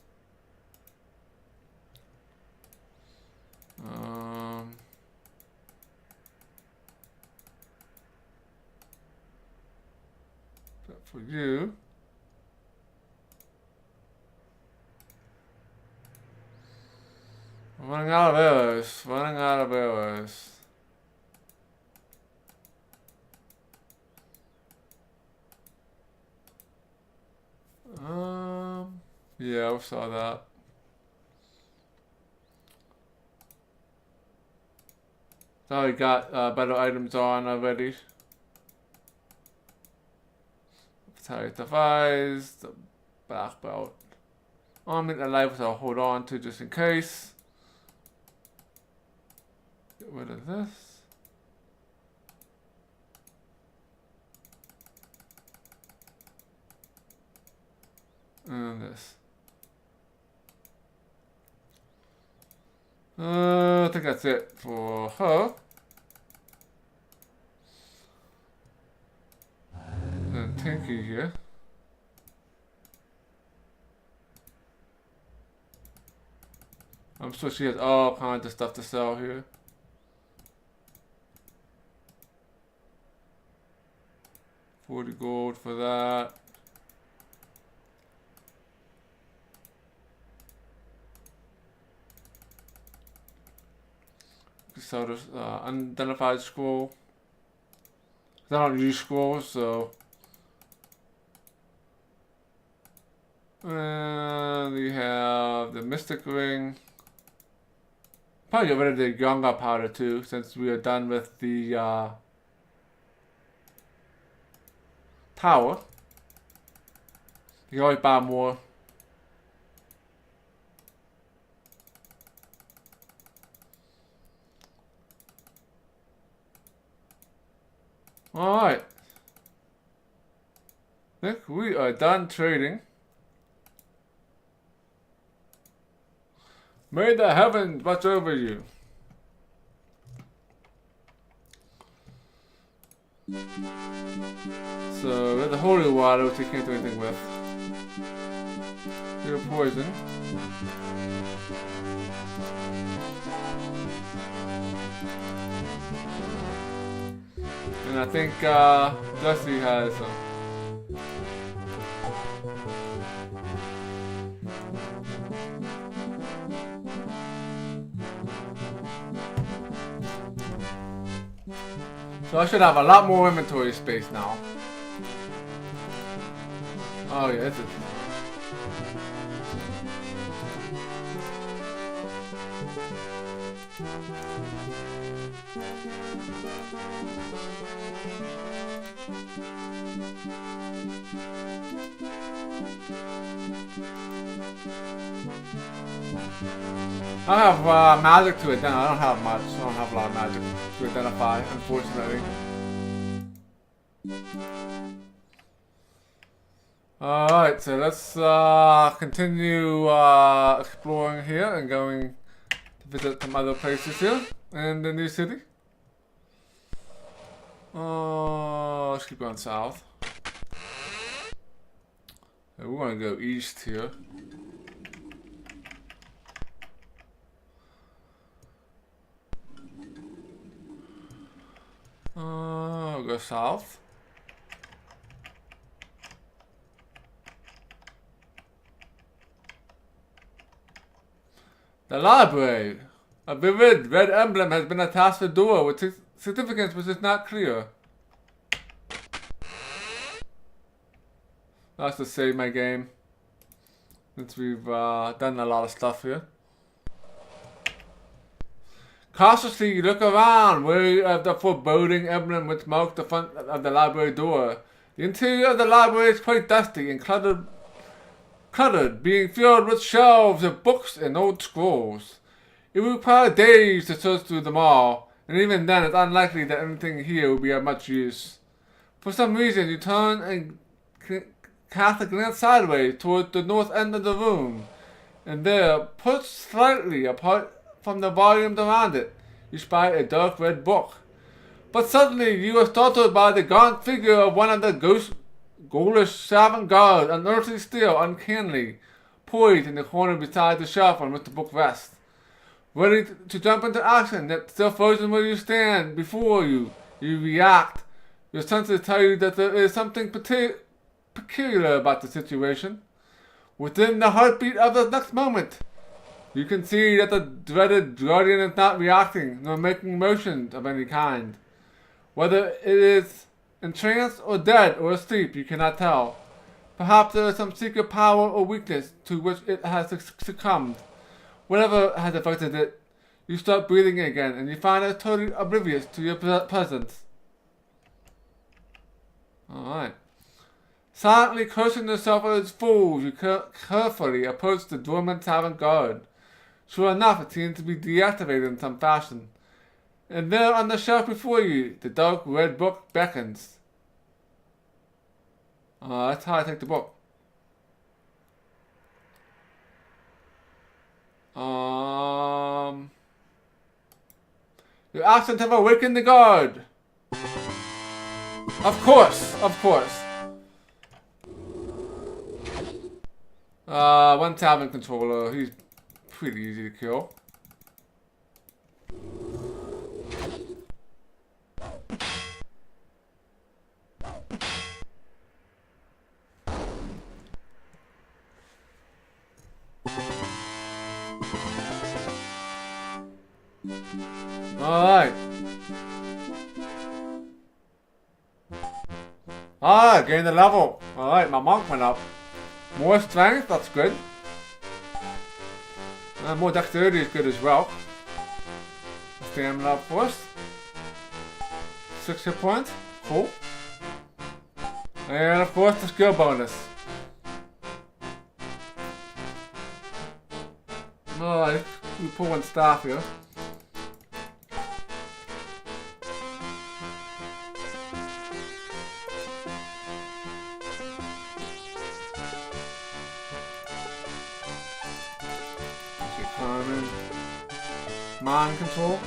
For you. I'm running out of arrows. Running out of arrows. Yeah, I saw that. So we got better items on already. Attack device, the back belt. Armament and life I'll hold on to just in case. Get rid of this. And this. I think that's it for her. And Tinky here. I'm sure she has all kinds of stuff to sell here. $40 gold for that. Sell this unidentified scroll. I don't use scrolls, so. And we have the Mystic Ring. Probably get rid of the Yonga powder too, since we are done with the tower. You can always buy more. Alright. I think we are done trading. May the heavens watch over you. So, with the holy water, which we can't do anything with. Pure poison. And I think Dusty has some. So I should have a lot more inventory space now. Oh yeah, this is. I have magic to identify. I don't have much. I don't have a lot of magic to identify, unfortunately. Alright, so let's continue exploring here and going to visit some other places here in the new city. Let's keep going south. Okay, we want to go east here. We'll go south. The library. A vivid red emblem has been attached to the door with significance which is not clear. That's to save my game, since we've done a lot of stuff here. Cautiously, you look around, wary of the foreboding emblem which marks the front of the library door. The interior of the library is quite dusty and cluttered, being filled with shelves of books and old scrolls. It would require days to search through them all, and even then it's unlikely that anything here would be of much use. For some reason, you turn and cast a glance sideways towards the north end of the room, and there, pushed slightly apart from the volumes around it, you spy a dark red book. But suddenly you are startled by the gaunt figure of one of the ghoulish Savant guards, unearthly still, uncannily, poised in the corner beside the shelf on which the book rests. Ready to jump into action, yet still frozen where you stand before you, you react. Your senses tell you that there is something peculiar about the situation. Within the heartbeat of the next moment, you can see that the dreaded guardian is not reacting, nor making motions of any kind. Whether it is entranced or dead or asleep, you cannot tell. Perhaps there is some secret power or weakness to which it has succumbed. Whatever has affected it, you start breathing again, and you find it totally oblivious to your presence. Alright. Silently cursing yourself as fools, you carefully approach the dormant Savant guard. Sure enough, it seems to be deactivated in some fashion. And there on the shelf before you, the dark red book beckons. That's how I take the book. Your actions have awakened the guard. Of course. One Savant controller, he's pretty easy to kill. Alright. Gained a level. Alright, my monk went up. More strength, that's good. More dexterity is good as well. Stamina up first. 6 hit points. Cool. And of course the skill bonus. Alright, we pull one staff here. Mind control.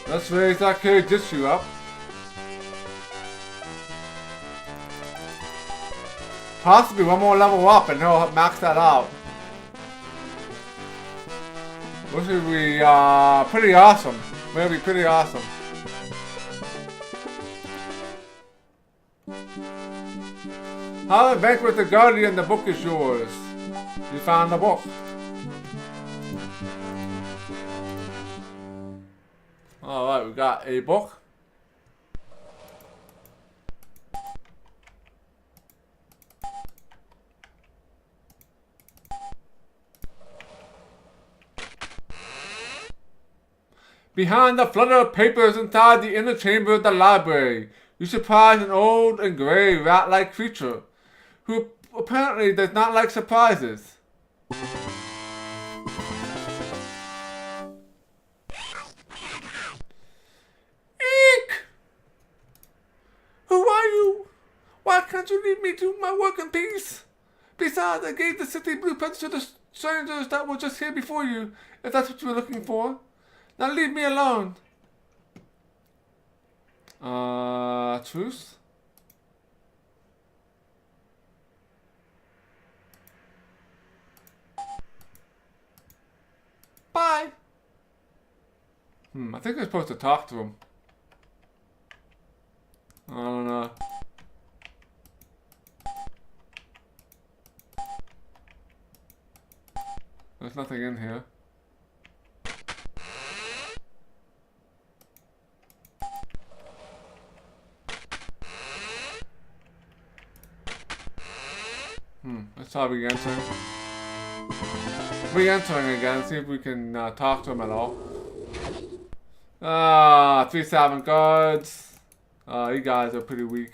Let's raise that Jitsu up. Possibly one more level up and he'll max that out. Which would be pretty awesome. Maybe pretty awesome. How to vanquish the Guardian, the book is yours. You found the book. Alright, we got a book. Behind the flutter of papers inside the inner chamber of the library, you surprise an old and gray rat-like creature, who apparently does not like surprises. Eek! Who are you? Why can't you leave me do my work in peace? Besides, I gave the city blueprints to the strangers that were just here before you, if that's what you were looking for. Now leave me alone. Truce? Bye. I think we're supposed to talk to him. I don't know. There's nothing in here. Let's try re-entering. Re-entering again, see if we can talk to him at all. 3 Savant guards. You guys are pretty weak.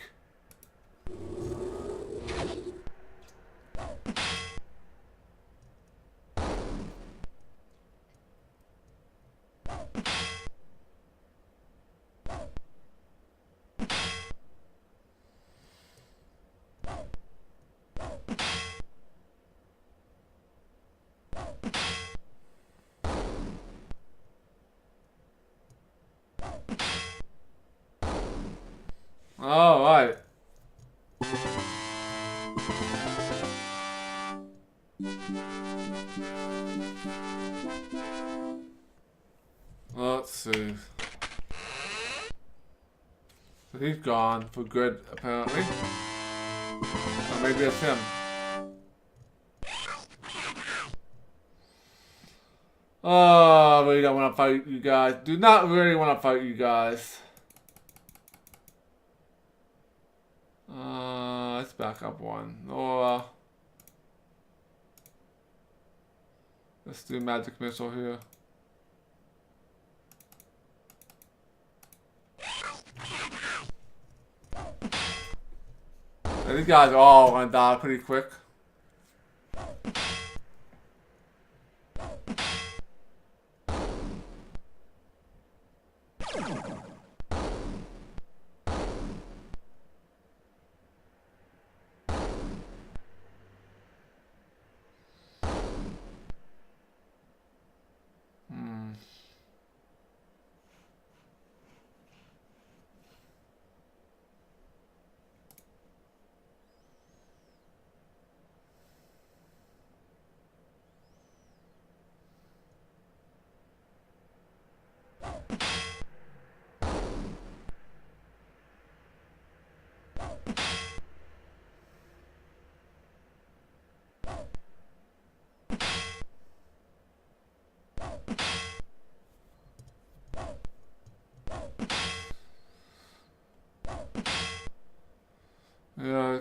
All right. Let's see. So he's gone for good, apparently. Or maybe it's him. Oh, I really don't want to fight you guys. Do not really want to fight you guys. Let's back up one. Or let's do magic missile here. And these guys are all gonna die pretty quick.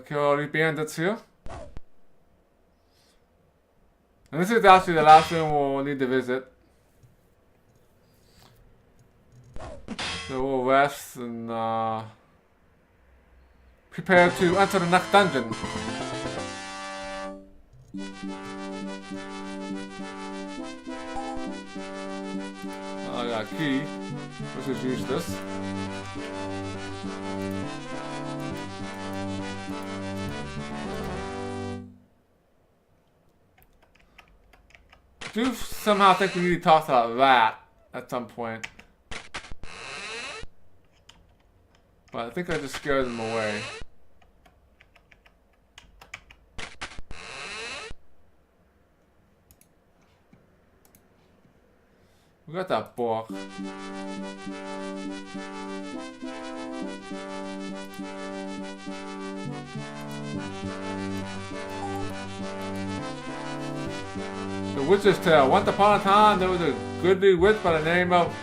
Kill all these bandits here. And this is actually the last room we'll need to visit. So we'll rest and prepare to enter the next dungeon. I got a key, which is useless. I do somehow think we need to talk about that at some point. But I think I just scared them away. We got that book. The Witch's Tale. Once upon a time, there was a goodly witch by the name of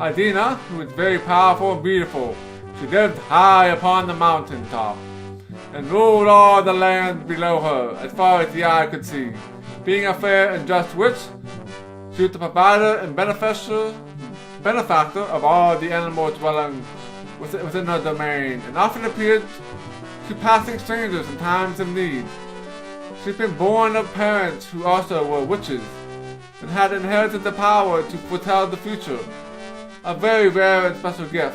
Idina, who was very powerful and beautiful. She lived high upon the mountain top, and ruled all the land below her, as far as the eye could see. Being a fair and just witch, she was the provider and benefactor of all the animals dwelling within her domain, and often appeared to passing strangers in times of need. She'd been born of parents who also were witches, and had inherited the power to foretell the future. A very rare and special gift,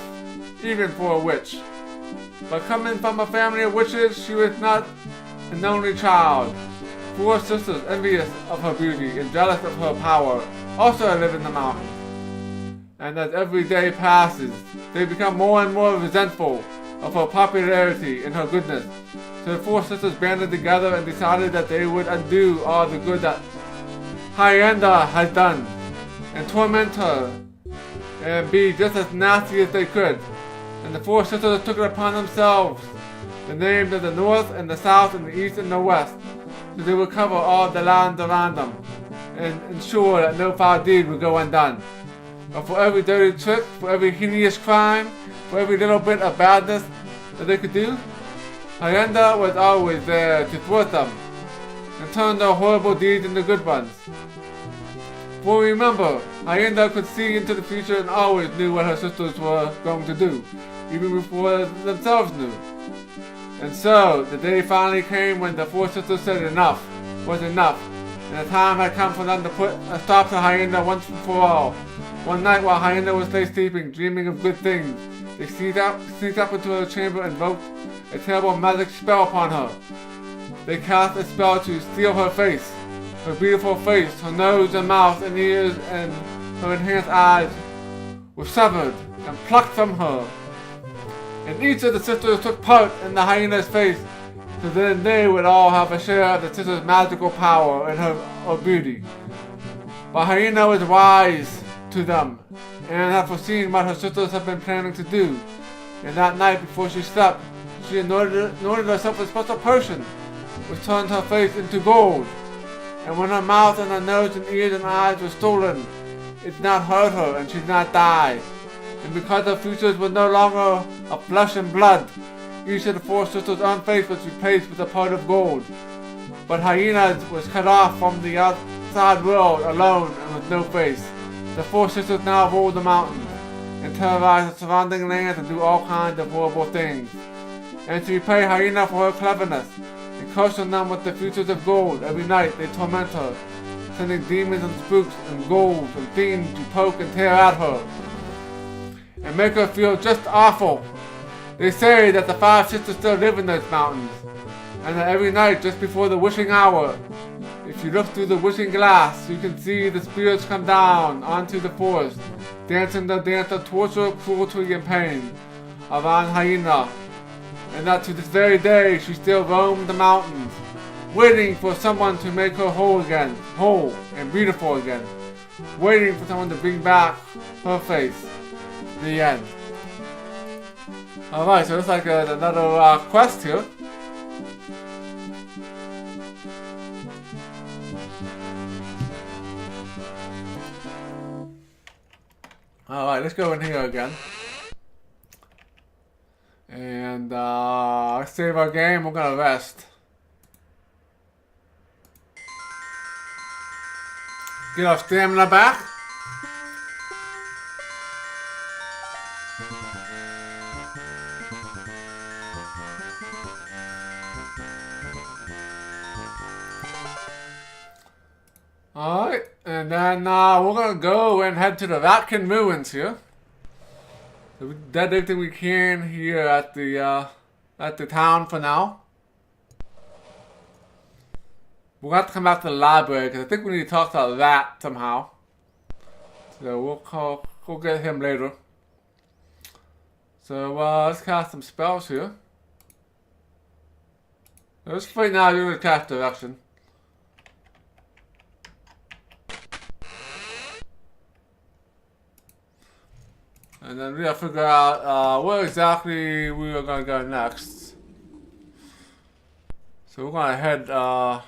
even for a witch. But coming from a family of witches, she was not an only child. 4 sisters, envious of her beauty and jealous of her power, also live in the mountains. And as every day passes, they become more and more resentful of her popularity and her goodness. So the 4 sisters banded together and decided that they would undo all the good that hercxena has done, and torment her, and be just as nasty as they could. And the 4 sisters took it upon themselves the names of the north and the south and the east and the west, so they would cover all the lands around them. and ensure that no foul deed would go undone. But for every dirty trick, for every hideous crime, for every little bit of badness that they could do, Hyena was always there to thwart them and turn their horrible deeds into good ones. For remember, Hyena could see into the future and always knew what her sisters were going to do, even before themselves knew. And so, the day finally came when the four sisters said enough was enough, and the time had come for them to put a stop to Hyena once and for all. One night while Hyena was lay sleeping, dreaming of good things, they sneaked up into her chamber and invoked a terrible magic spell upon her. They cast a spell to steal her face, her beautiful face, her nose and mouth and ears, and her enhanced eyes were severed and plucked from her. And each of the sisters took part in the hyena's face, so then they would all have a share of the sister's magical power and her beauty. But Hyena was wise to them, and had foreseen what her sisters had been planning to do. And that night before she slept, she anointed herself with a special potion, which turned her face into gold. And when her mouth and her nose and ears and eyes were stolen, it did not hurt her and she did not die. And because her features were no longer of flesh and blood, each of the four sisters' own face was replaced with a part of gold. But Hyena's was cut off from the outside world alone and with no face. The four sisters now ruled the mountains and terrorized the surrounding lands and do all kinds of horrible things. And to repay Hyena for her cleverness, and cursing them with the features of gold, every night they torment her, sending demons and spooks and ghouls and fiends to poke and tear at her, and make her feel just awful. They say that the five sisters still live in those mountains, and that every night just before the wishing hour, if you look through the wishing glass, you can see the spirits come down onto the forest, dancing the dance of torture, cruelty, and pain around Hyena, and that to this very day she still roams the mountains, waiting for someone to make her whole again, whole and beautiful again, waiting for someone to bring back her face. The end. Alright, so looks like another quest here. Alright, let's go in here again. And let's save our game, we're gonna rest. Get our stamina back. Alright, and then we're gonna go and head to the Vatkin ruins here. So we did everything we can here at the town for now. We'll have to come back to the library because I think we need to talk to that somehow. So we'll get him later. So let's cast some spells here. Let's right now do the cast direction. And then we gotta figure out where exactly we are gonna go next. So we're gonna head to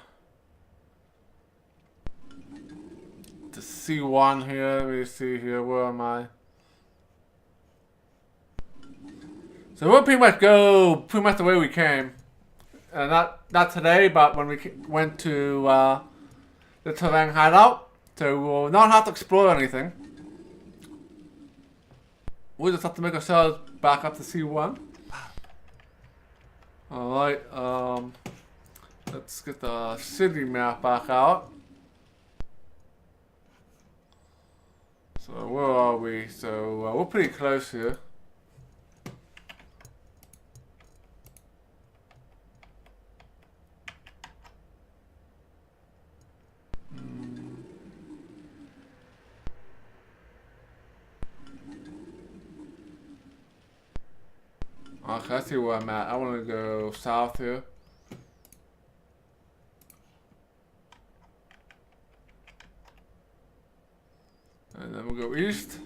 C1 here. Let me see here, where am I? So we'll pretty much go the way we came. Not today, but when we went to the Terrain hideout. So we'll not have to explore anything. We'll just have to make ourselves back up to C1. Alright, let's get the city map back out. So where are we? So we're pretty close here. Okay, I see where I'm at. I want to go south here. And then we'll go east.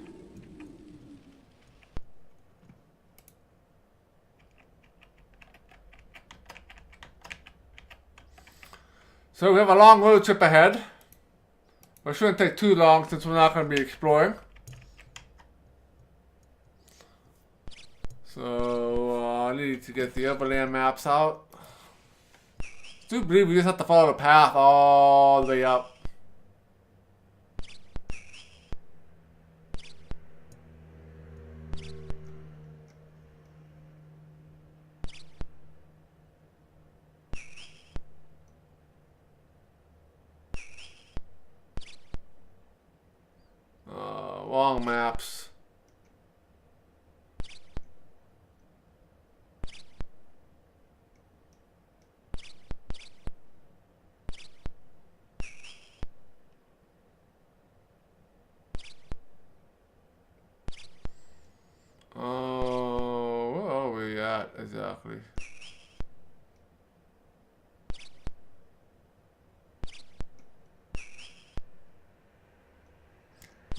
So we have a long road trip ahead. It shouldn't take too long since we're not going to be exploring. So I need to get the overland maps out. I do believe we just have to follow the path all the way up. Long maps. Oh, where are we at exactly?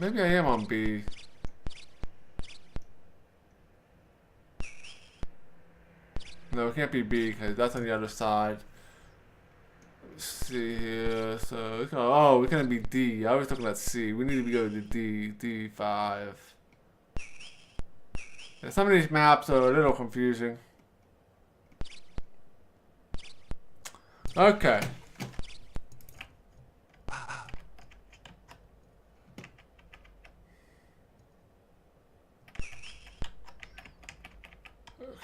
Maybe I am on B. No, it can't be B because that's on the other side. Let's see here. So, oh, we can't be D. I was looking at C. We need to go to D. D5. Yeah, some of these maps are a little confusing. Okay.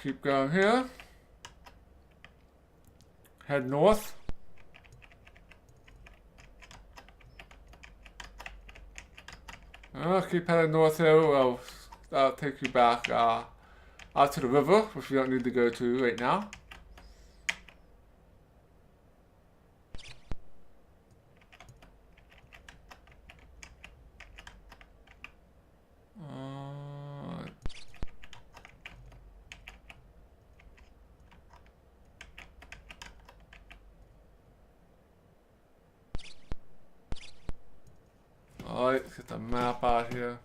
Keep going here. Head north. Keep heading north here. Well, that'll take you back out to the river, which we don't need to go to right now. Alright, let's get the map out here.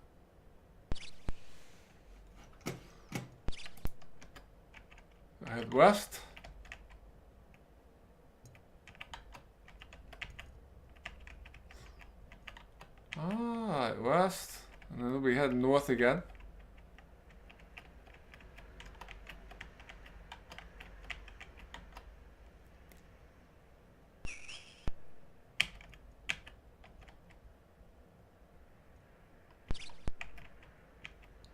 Head west. Alright, west. And then we'll be heading north again.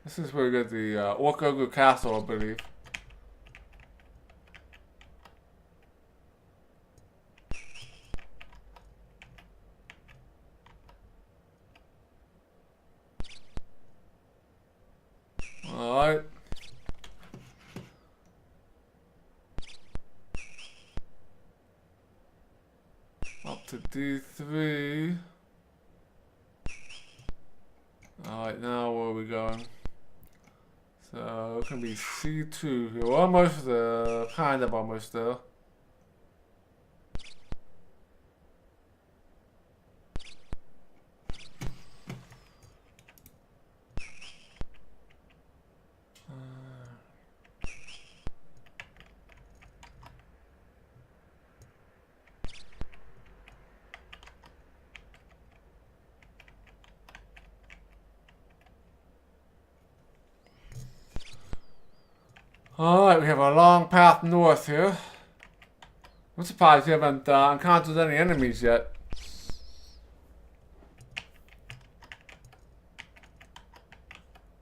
This is where we get the Orkogu Castle, I believe. Alright. Up to D3. Alright, now where are we going? So it can be C2 here. We're almost there, kind of almost there. Alright, we have a long path north here. I'm surprised we haven't encountered any enemies yet.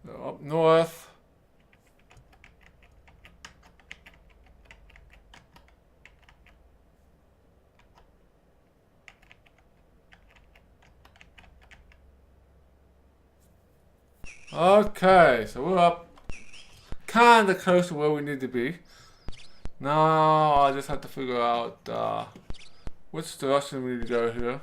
So up north. Okay, so we're up kind of close to where we need to be. Now I just have to figure out which direction we need to go here.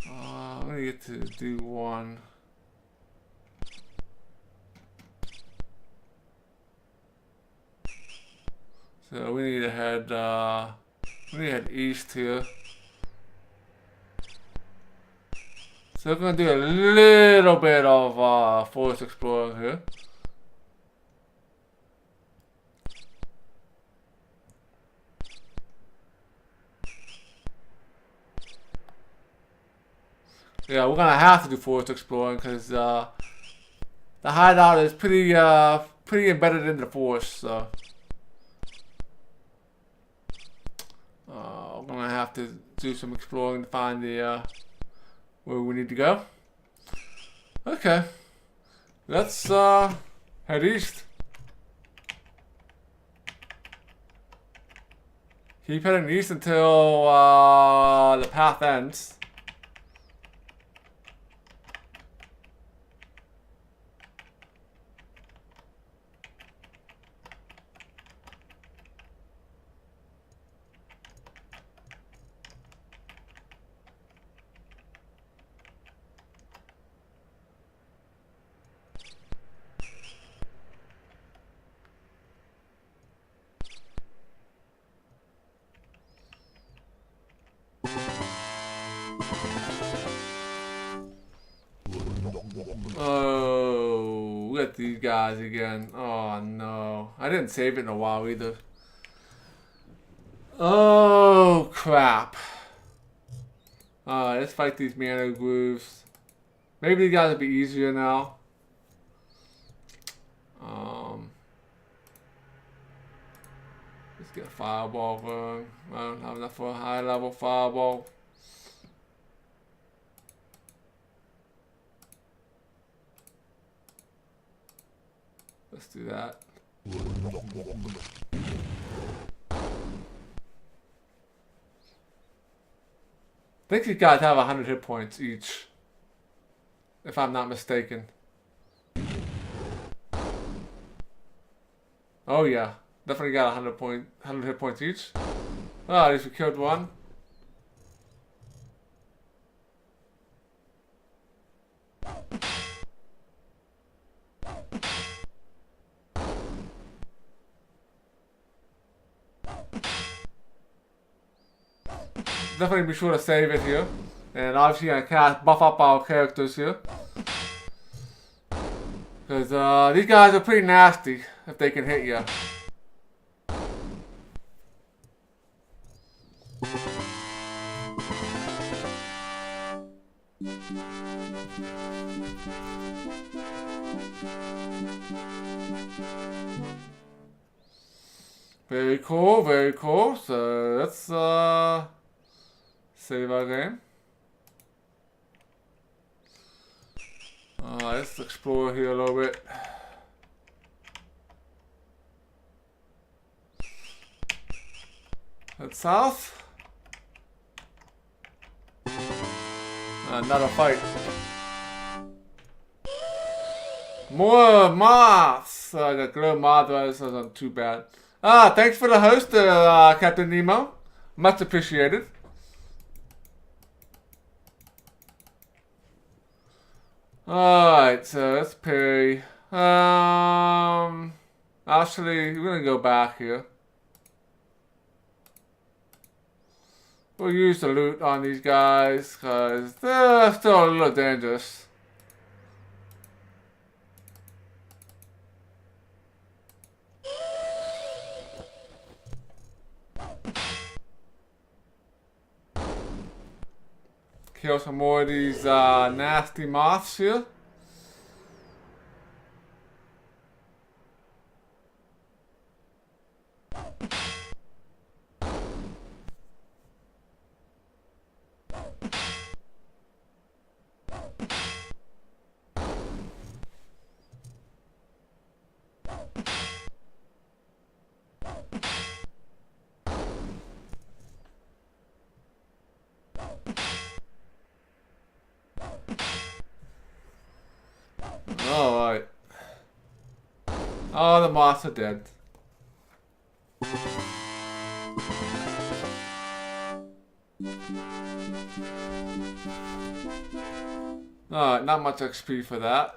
I'm gonna get to D1. So we need to head east here. So we're gonna do a little bit of forest exploring here. Yeah, we're gonna have to do forest exploring because the hideout is pretty embedded in the forest. So we're gonna have to do some exploring to find the where we need to go. Okay, let's head east. Keep heading east until the path ends. Oh, look at these guys again. Oh no. I didn't save it in a while either. Oh crap. Alright, let's fight these mana grooves. Maybe these guys will be easier now. Let's get a fireball going. I don't have enough for a high level fireball. Let's do that. I think these guys have 100 hit points each, if I'm not mistaken. Oh yeah, definitely got 100 hit points each. Oh, at least we killed one. Definitely be sure to save it here. And obviously I can't buff up our characters here. Because these guys are pretty nasty if they can hit you. Very cool, very cool. So let's save our game. Let's explore here a little bit. Head south. Another fight. More moths. I got glow moth, this isn't too bad. Thanks for the host, Captain Nemo. Much appreciated. Alright, so let's parry. Actually, we're gonna go back here. We'll use the loot on these guys, because they're still a little dangerous. Kill some more of these nasty moths here. Alright. Oh, the moths are dead. Alright, not much XP for that.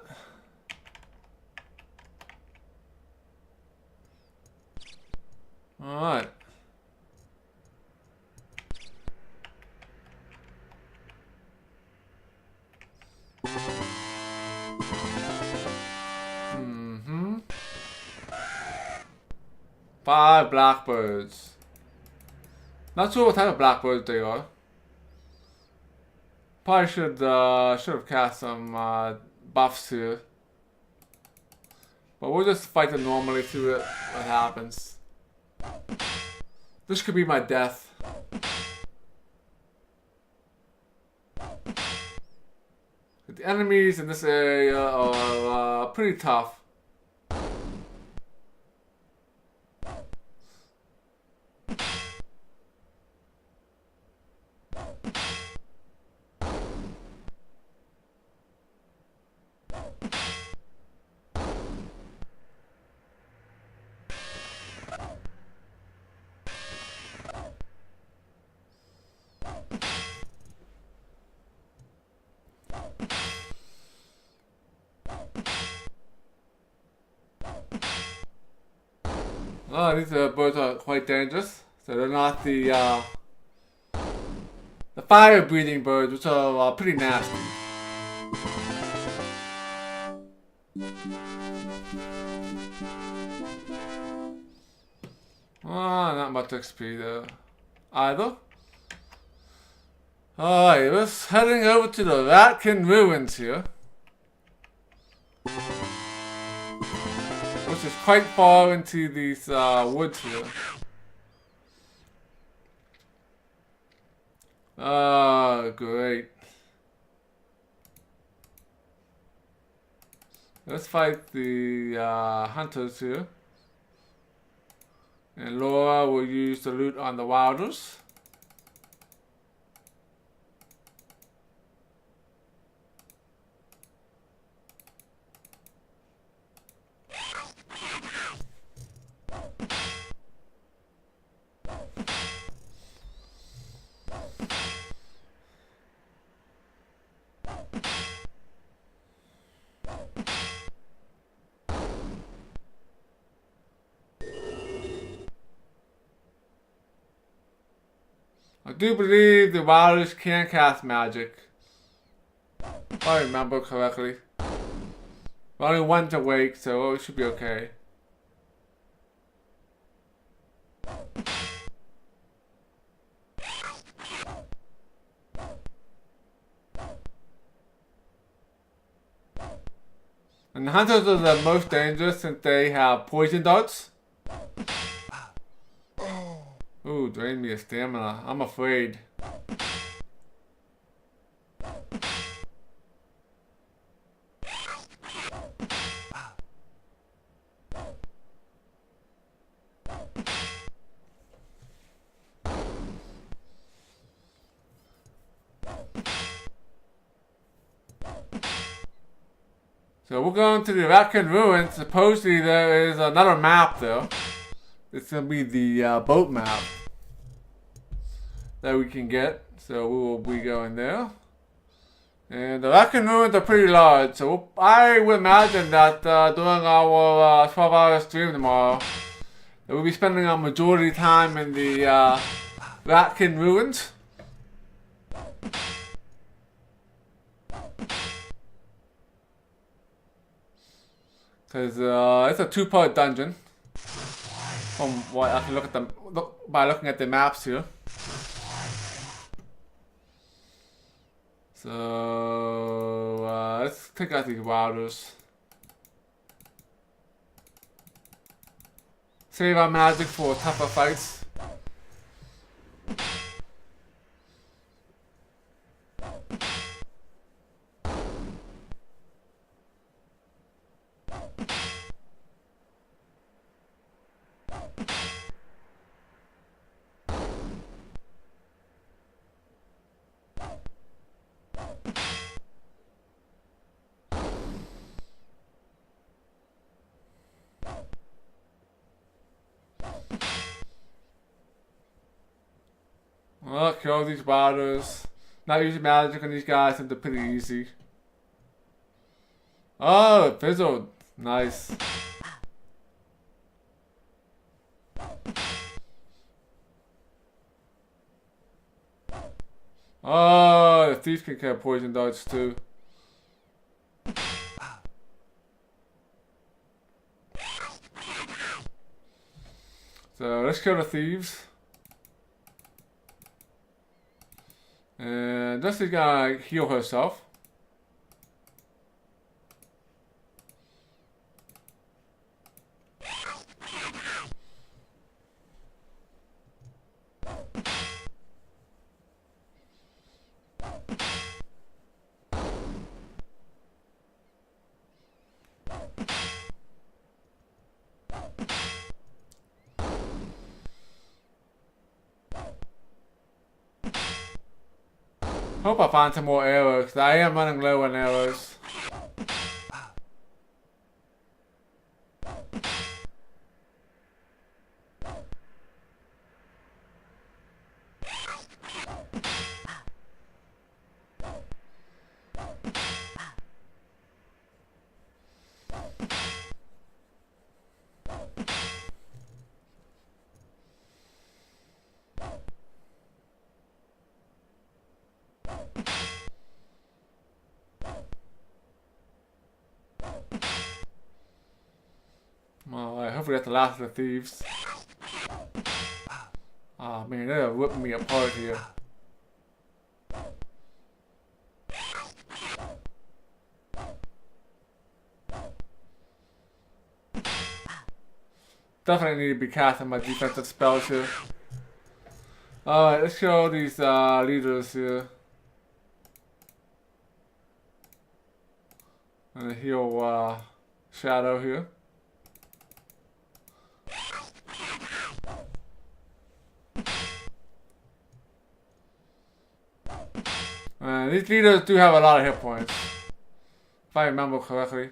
Alright. Mm-hmm. 5 blackbirds. Not sure what type of blackbirds they are. Probably should have cast some buffs here. But we'll just fight them normally, see what happens. This could be my death. The enemies in this area are pretty tough. Oh, these birds are quite dangerous. So they're not the fire-breathing birds, which are pretty nasty. Not much XP there either. Alright, we're heading over to the Ratkin Ruins here. Which is quite far into these woods here. Great. Let's fight the hunters here. And Laura will use the loot on the wilders. I do believe the wilders can cast magic. If I remember correctly. Only one's awake, so it should be okay. And the hunters are the most dangerous since they have poison darts. Ooh, drain me of stamina. I'm afraid. So we're going to the Ratkin Ruins. Supposedly there is another map though. It's going to be the boat map that we can get. So we will be going there. And the Ratkin Ruins are pretty large. So I would imagine that during our 12-hour stream tomorrow, that we'll be spending our majority time in the Ratkin Ruins. Because it's a 2-part dungeon. From what I can look by looking at the maps here. So let's take out these wilders. Save our magic for tougher fights. Well, kill these wilders. Not using magic on these guys, since they're pretty easy. Oh, it fizzled. Nice. Oh, the thief can get poison darts too. So let's kill the thieves. And Dusty's gonna heal herself. Hope I find some more arrows, 'cause I am running low on arrows. Alright, hopefully that's the last of the thieves. Oh man, they're ripping me apart here. Definitely need to be casting my defensive spells here. Alright, let's show these leaders here. And heal Shadow here. These leaders do have a lot of hit points, if I remember correctly.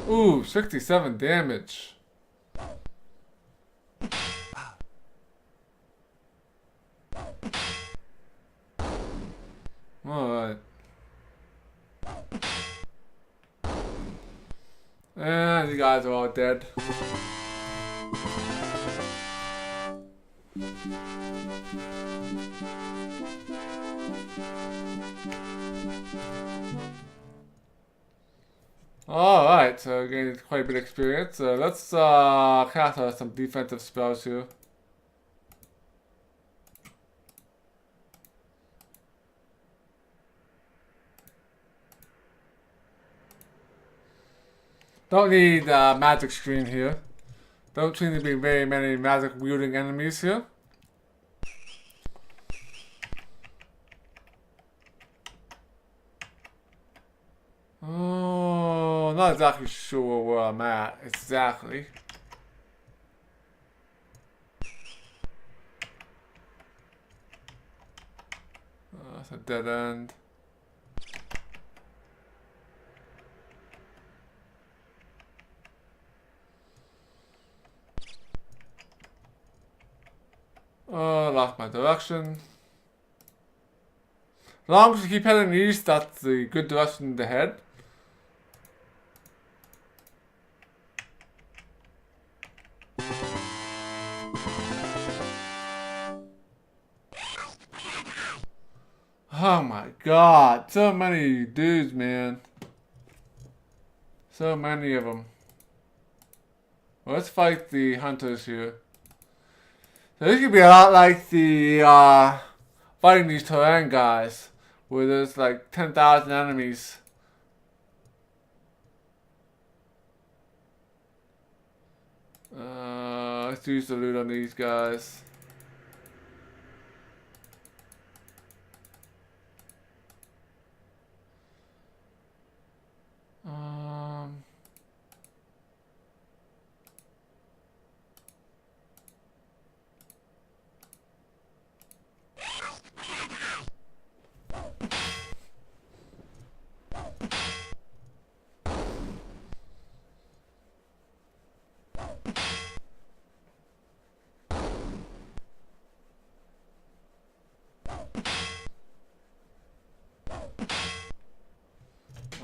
Ooh, 67 damage. Alright. And you guys are all dead. Alright, so gained quite a bit of experience. Let's cast some defensive spells here. Don't need magic screen here. Don't seem to be very many magic wielding enemies here. Oh, not exactly sure where I'm at exactly. That's a dead end. Lost my direction. As long as you keep heading east, that's the good direction to head. Oh my god, so many dudes, man. So many of them. Well, let's fight the hunters here. So this could be a lot like the fighting these terrain guys, where there's like 10,000 enemies. Let's use the loot on these guys.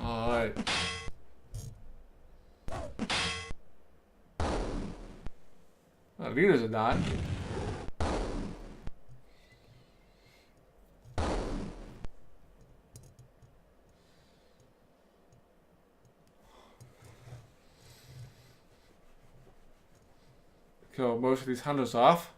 Alright. The leaders are dying. kill most of these hunters off.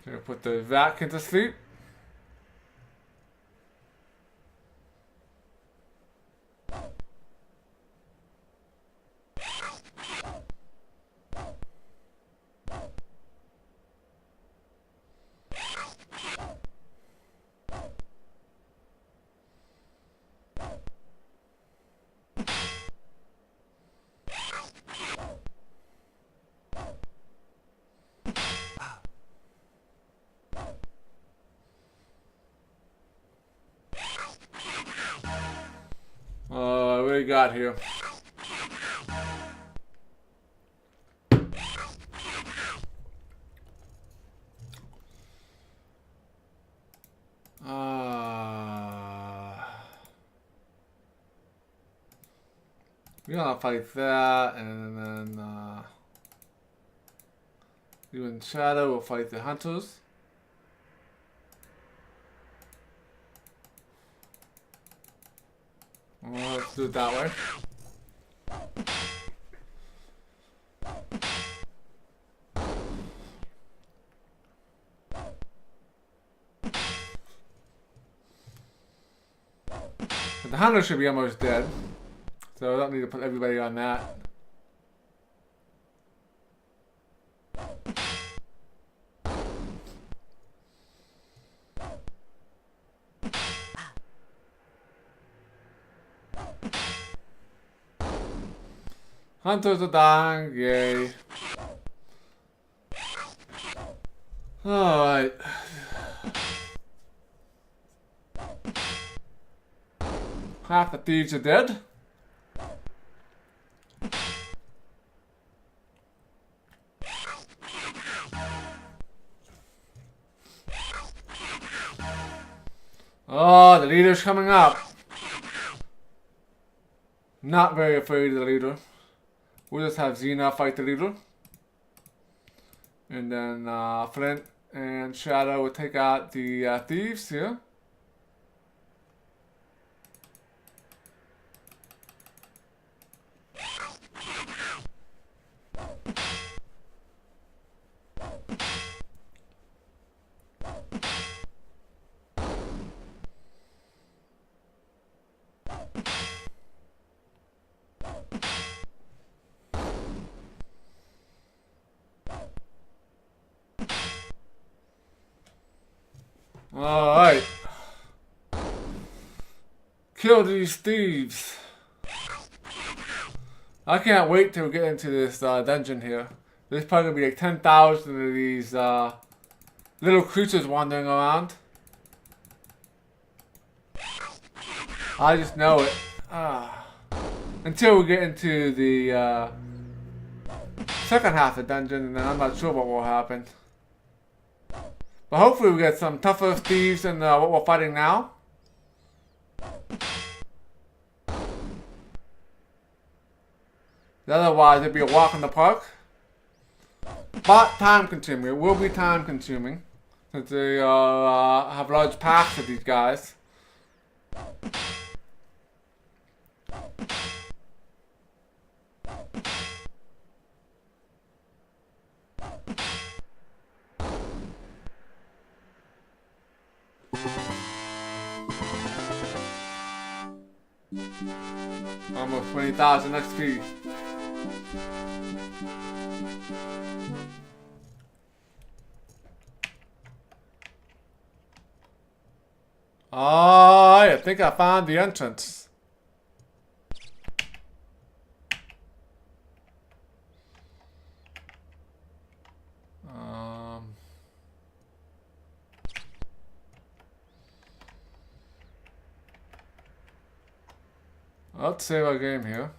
Okay, put the vac into sleep. What do we got here? We're gonna fight that, and then you and Shadow will fight the hunters. Well, let's do it that way. But the hunter should be almost dead, so I don't need to put everybody on that. Hunters are dying, yay. Alright. Half the thieves are dead. Oh, the leader's coming up. Not very afraid of the leader. We'll just have Xena fight the leader. And then Flint and Shadow will take out the thieves here. Alright. Kill these thieves. I can't wait till we get into this dungeon here. There's probably gonna be like 10,000 of these little creatures wandering around. I just know it. Until we get into the second half of the dungeon, and then I'm not sure what will happen. But hopefully we get some tougher thieves than what we're fighting now. Otherwise it'd be a walk in the park. But time consuming. It will be time consuming. Since they have large packs of these guys. Almost 20,000 XP. I think I found the entrance. Let's save our game here.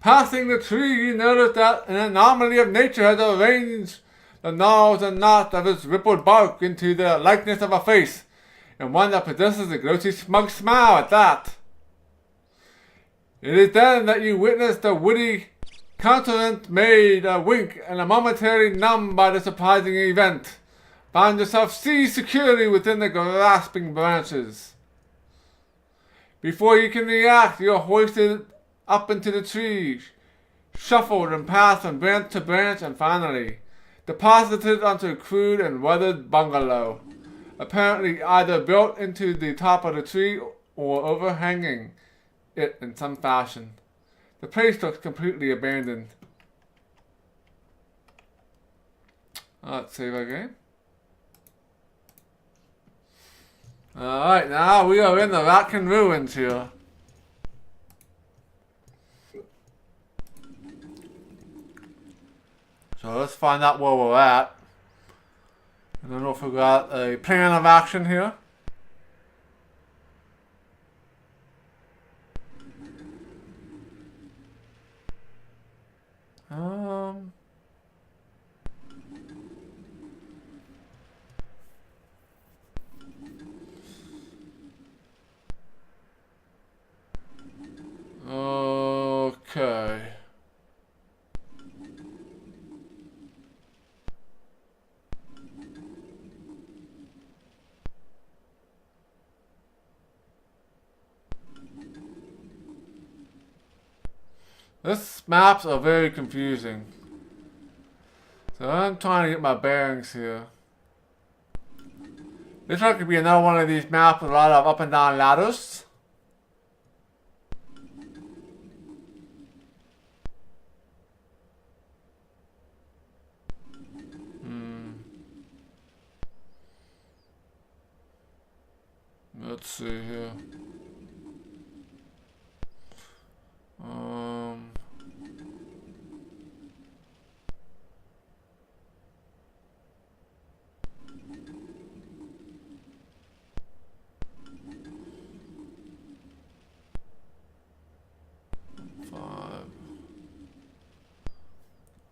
Passing the tree, you notice that an anomaly of nature has arranged the gnarls and knots of its rippled bark into the likeness of a face, and one that possesses a glossy smug smile at that. It is then that you witness the woody Countenance made a wink and a momentary numb by the surprising event. Find yourself seized securely within the grasping branches. Before you can react, you are hoisted up into the tree, shuffled and passed from branch to branch, and finally deposited onto a crude and weathered bungalow, apparently either built into the top of the tree or overhanging it in some fashion. The place looks completely abandoned. Let's save our game. Alright, now we are in the Ratkin Ruins here. So let's find out where we're at. And then we'll figure out a plan of action here. Okay. This maps are very confusing. So I'm trying to get my bearings here. This one could be another one of these maps with a lot of up and down ladders. Let's see here.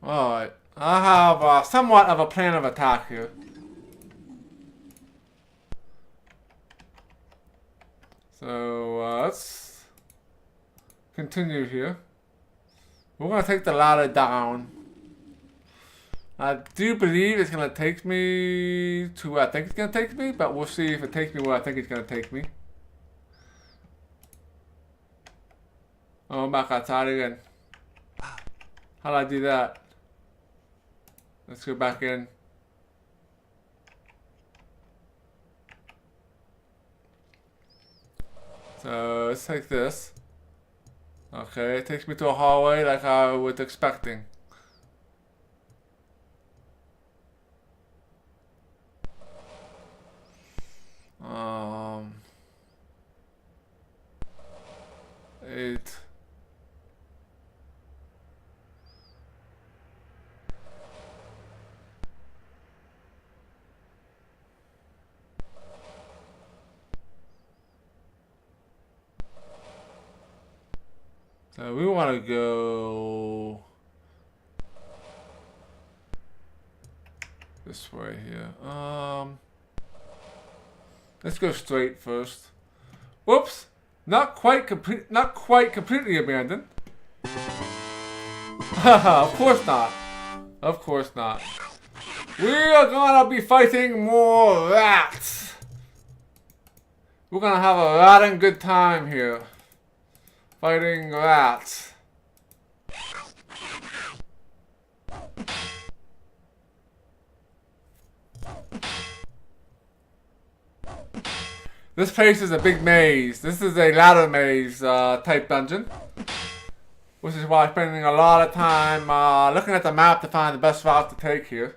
Alright, I have somewhat of a plan of attack here. So let's continue here. We're going to take the ladder down. I do believe it's going to take me to where I think it's going to take me, but we'll see if it takes me where I think it's going to take me. Oh, I'm back outside again. How do I do that? Let's go back in. So let's take this. Okay, it takes me to a hallway like I was expecting. Eight. So we want to go this way here. Let's go straight first. Whoops! Not quite completely abandoned. Of course not. Of course not. We are gonna be fighting more rats. We're gonna have a ratting good time here. Fighting rats. This place is a big maze. This is a ladder maze type dungeon. Which is why I'm spending a lot of time looking at the map to find the best route to take here.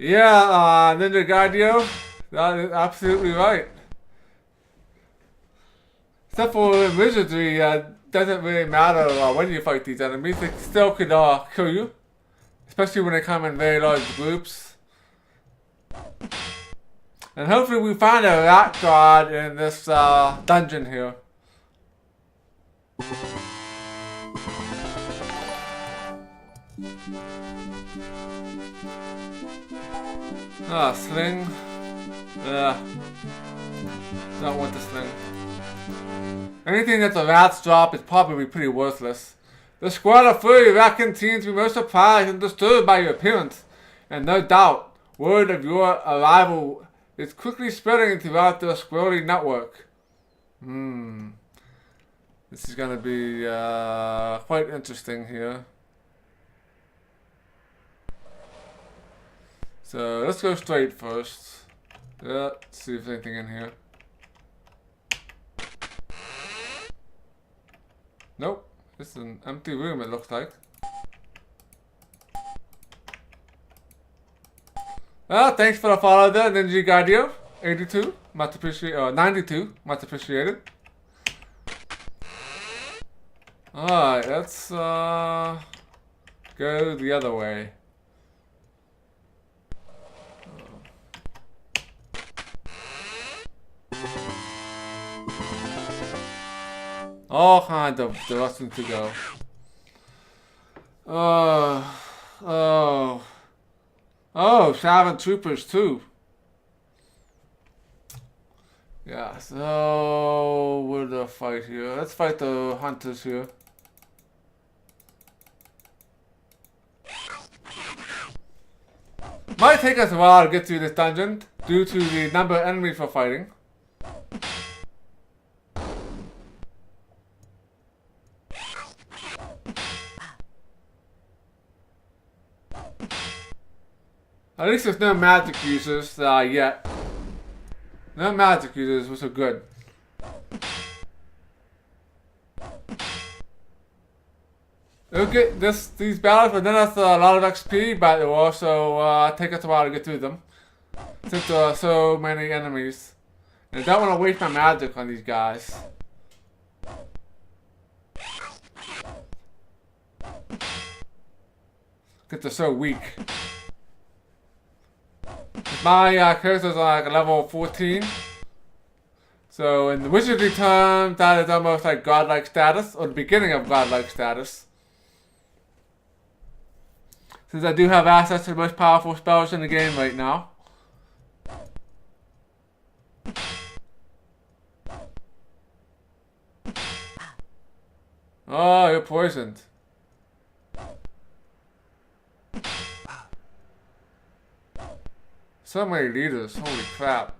Yeah, Ninja Gaidio, that is absolutely right. Except for in Wizardry, doesn't really matter when you fight these enemies. They still could kill you, especially when they come in very large groups. And hopefully we find a rat god in this dungeon here. Ah, sling. Yeah. Don't want the sling. Anything that the rats drop is probably pretty worthless. The squad of furry raccoon teens will be most surprised and disturbed by your appearance, and no doubt, word of your arrival is quickly spreading throughout the squirrely network. This is gonna be quite interesting here. So let's go straight first. Yeah, let's see if there's anything in here. Nope, it's an empty room it looks like. Well, thanks for the follow there, Ninja Gaidio. 82, much appreciated. 92, much appreciated. Alright, let's go the other way. All kinds of directions to go. Oh, Savant troopers too. Yeah, so we're gonna fight here. Let's fight the hunters here. Might take us a while to get through this dungeon due to the number of enemies we're fighting. At least there's no magic users yet. No magic users, which are good. It'll get these battles will net us a lot of XP, but it will also take us a while to get through them. Since there are so many enemies. And I don't want to waste my magic on these guys. Because they're so weak. My character's like level 14. So in the wizardry term, that is almost like godlike status, or the beginning of godlike status. Since I do have access to the most powerful spells in the game right now. Oh, you're poisoned. So many leaders, holy crap.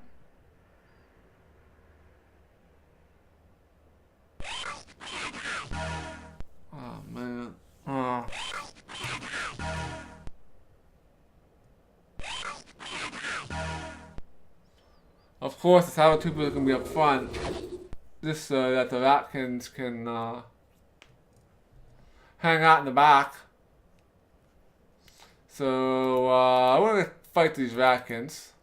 Oh man. Oh. Of course, it's how two people can be up front. This so that the Ratkins can hang out in the back. So I want to fight these Ratkins.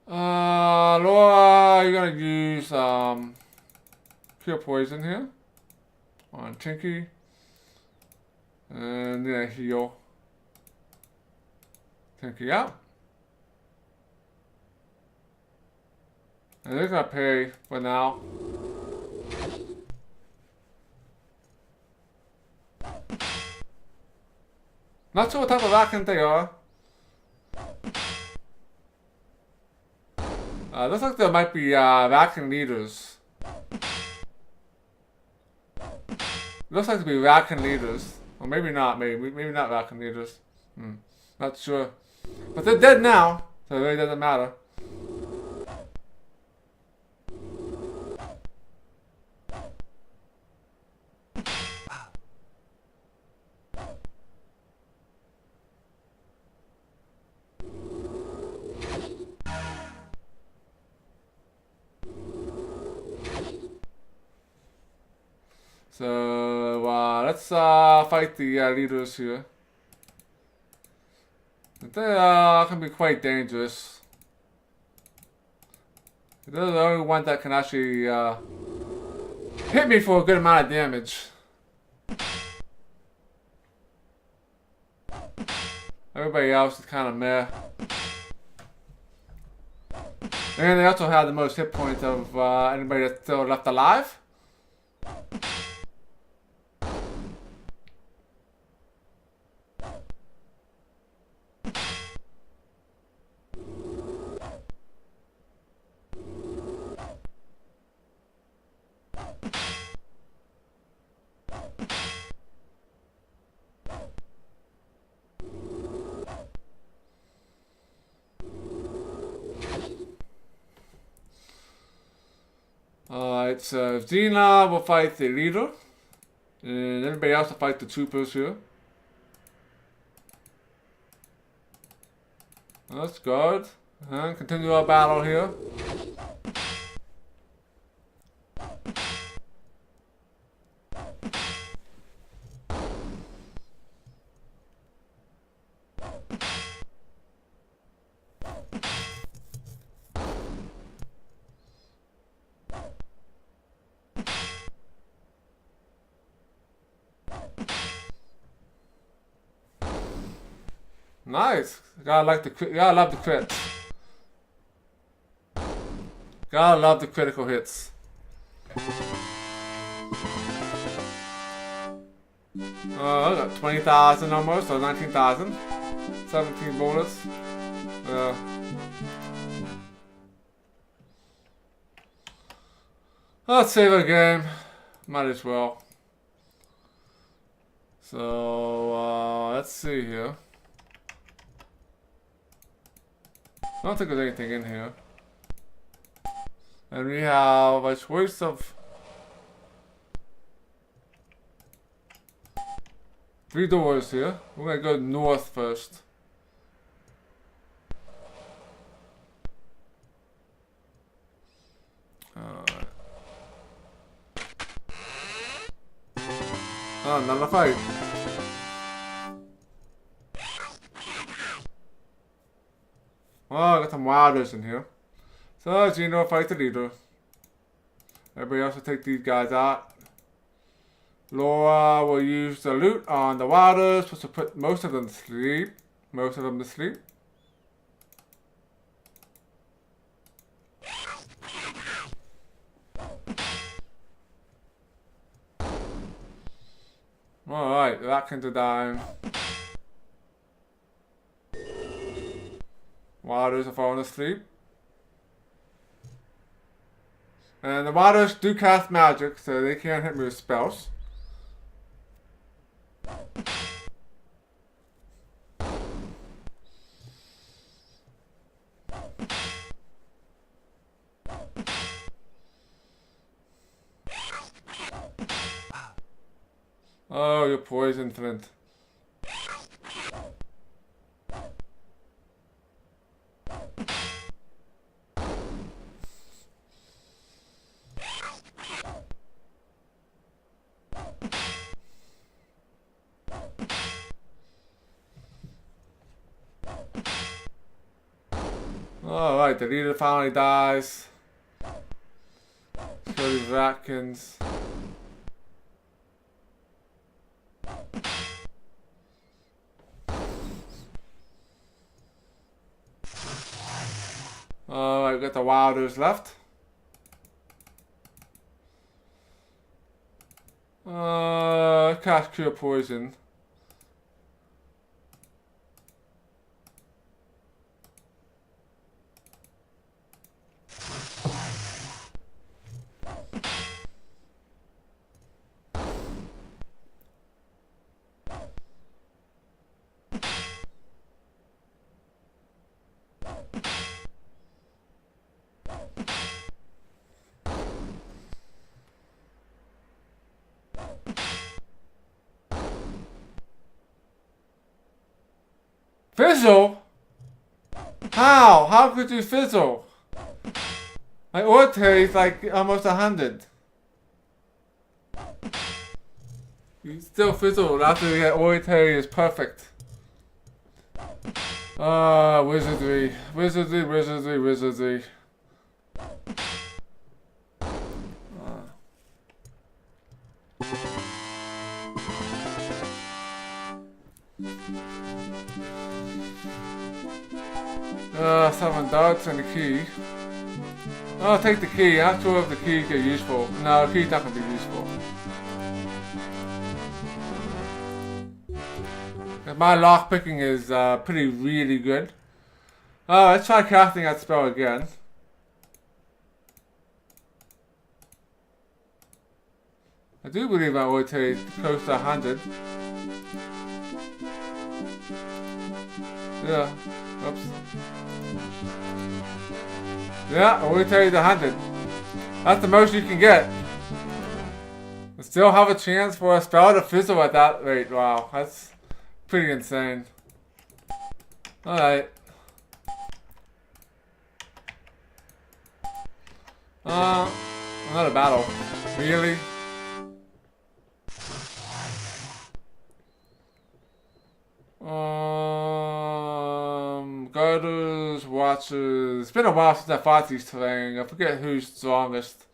Laura, you're gonna use pure poison here on Tinky, and then heal Tinky out. And they're gonna pay for now. Not sure what type of Ratkin they are. Looks like there might be Ratkin leaders. Looks like to be Ratkin leaders. Or maybe not, maybe not Ratkin leaders. Not sure. But they're dead now, so it really doesn't matter. So let's fight the leaders here. They can be quite dangerous. They're the only one that can actually hit me for a good amount of damage. Everybody else is kind of meh. And they also have the most hit points of anybody that's still left alive. Alright, so Xena will fight the leader. And everybody else will fight the troopers here. That's good. And continue our battle here. Nice. Gotta love the crits. Gotta love the critical hits. I got 20,000 almost, or 19,000. 17 bullets. Let's save a game. Might as well. So, let's see here. I don't think there's anything in here. And we have a choice of 3 doors here. We're gonna go north first. Alright. Oh, another fight. Oh, I got some wilders in here. So, Xena will fight the leader. Everybody else will take these guys out. Laura will use the loot on the wilders, supposed to put most of them to sleep. Alright, the Atkins are dying. Wilders are falling asleep. And the Wilders do cast magic, so they can't hit me with spells. Oh, you're poisoned, Flint. Alright, the leader finally dies. Show these Ratkins. Alright, got the Wilders left. Cast Cure Poison. Fizzle? How? How could you fizzle? My Orte is like almost 100. You still fizzled after the Orte is perfect. Wizardry. Wizardry, wizardry, wizardry. Seven darts and the key. I'll take the key. I'm not sure if the key is useful. No, the key's not going to be useful. My lock picking is pretty really good. Let's try casting that spell again. I do believe I would take close to 100. Yeah. Oops. Yeah, I would take 100. That's the most you can get. I still have a chance for a spell to fizzle at that rate. Wow, that's pretty insane. Alright. Another battle. Really? Garters, Watchers. It's been a while since I fought these terrain. I forget who's strongest.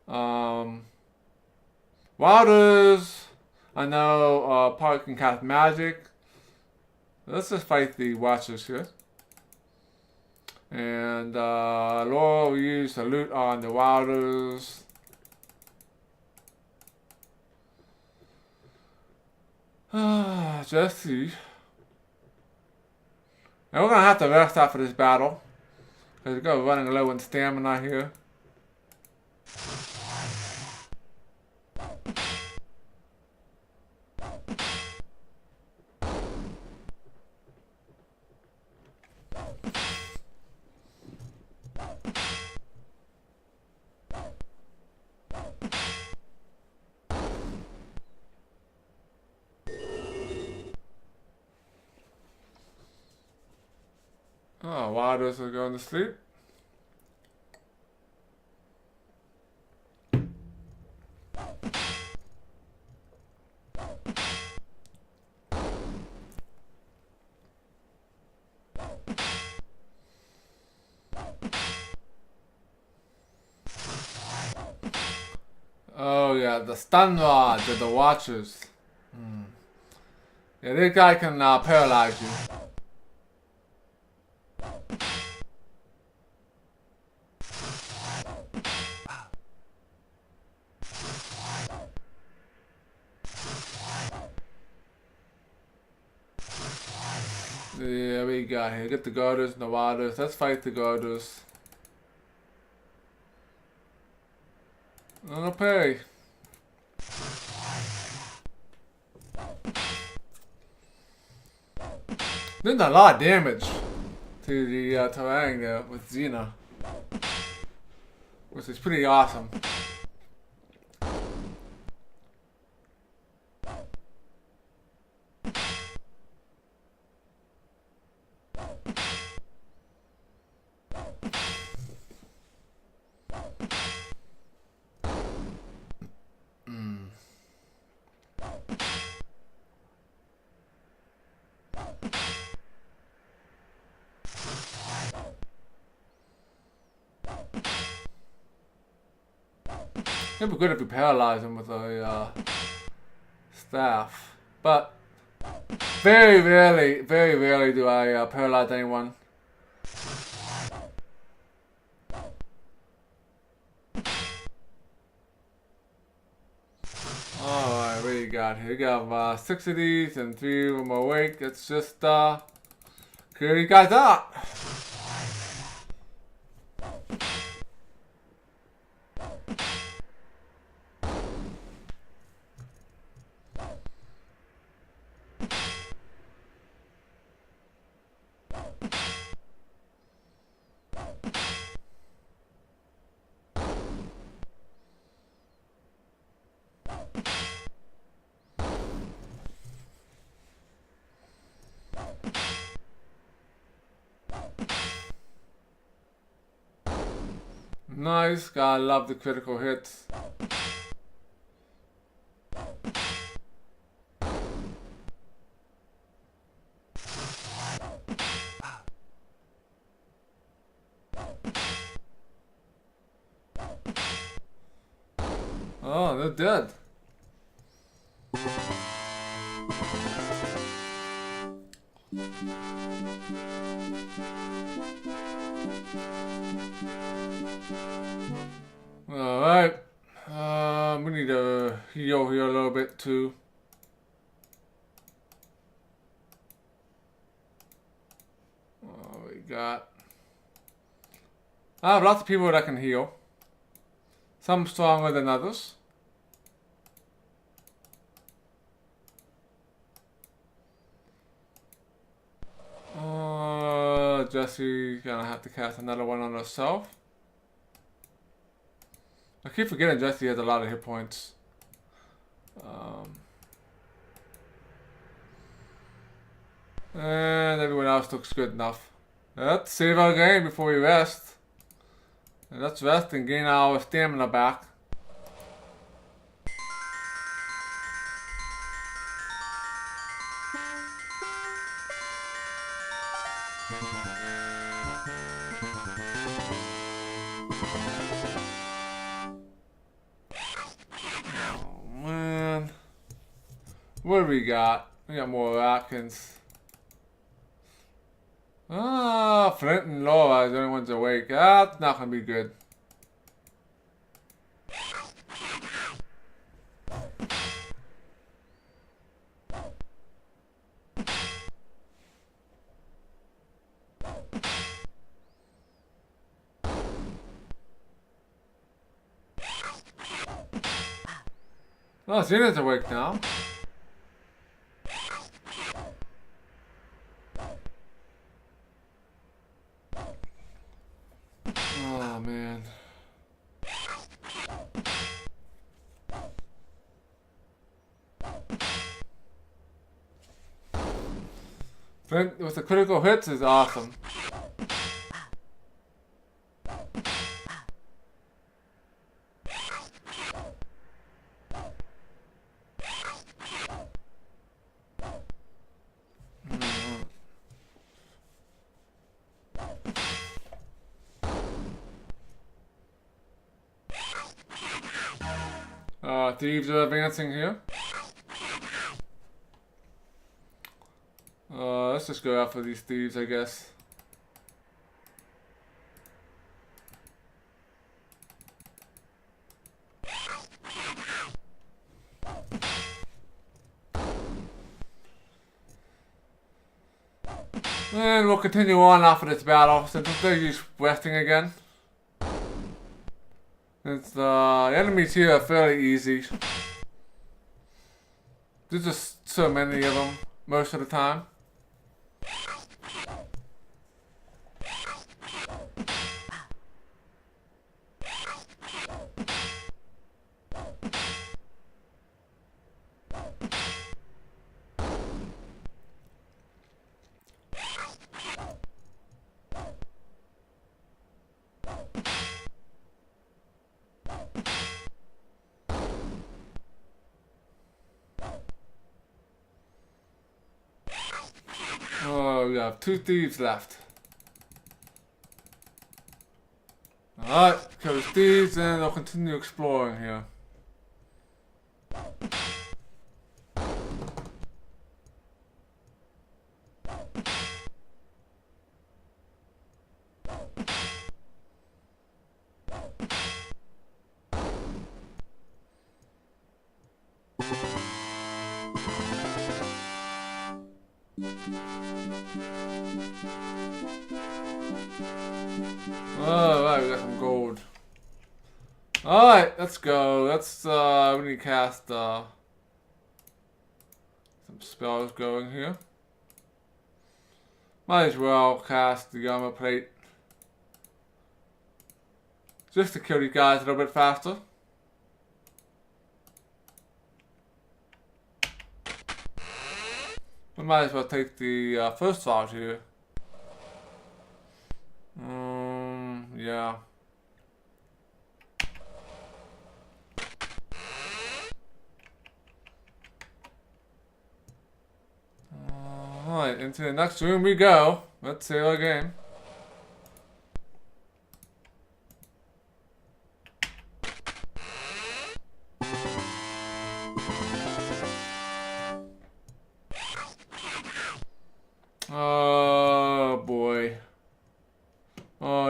Wilders. I know Park can cast magic. Let's just fight the Watchers here. And Laura will use the loot on the Wilders. Jesse. And we're going to have to rest after this battle. Because we're running low in stamina here. Oh, Wilders are going to sleep. Oh yeah, the stun rods of the Watchers. Yeah, this guy can paralyze you. Yeah, we got here. Get the Garters and the Waters. Let's fight the Garters. Okay. Doing a lot of damage to the terrain there with Xena, which is pretty awesome. It'd be good if we paralyze him with a staff, but very rarely do I paralyze anyone. Alright, what do you got here? We got 6 of these and 3 of them awake. Let's just clear you guys out. Nice, gotta love the critical hits. Oh, they're dead. Alright. We need to heal here a little bit too. We got... I have lots of people that can heal. Some stronger than others. Jesse's gonna have to cast another one on herself. I keep forgetting Jesse has a lot of hit points. And everyone else looks good enough. Let's save our game before we rest. And let's rest and gain our stamina back. Oh man. What do we got? We got more Atkins. Flint and Laura are the only ones awake. That's not gonna be good. Oh, Zena's awake now. Oh, man. Flint with the critical hits is awesome. Thieves are advancing here. Let's just go after these thieves, I guess. And we'll continue on after this battle, since they're just resting again. Since the enemies here are fairly easy. There's just so many of them, most of the time. Oh, we have 2 thieves left. Alright, kill the thieves and I'll continue exploring here. Alright, we got some gold. Alright, let's go. Let's, we need to cast, some spells going here. Might as well cast the armor plate. Just to kill these guys a little bit faster. We might as well take the first route here. Yeah. Alright, into the next room we go. Let's save our game.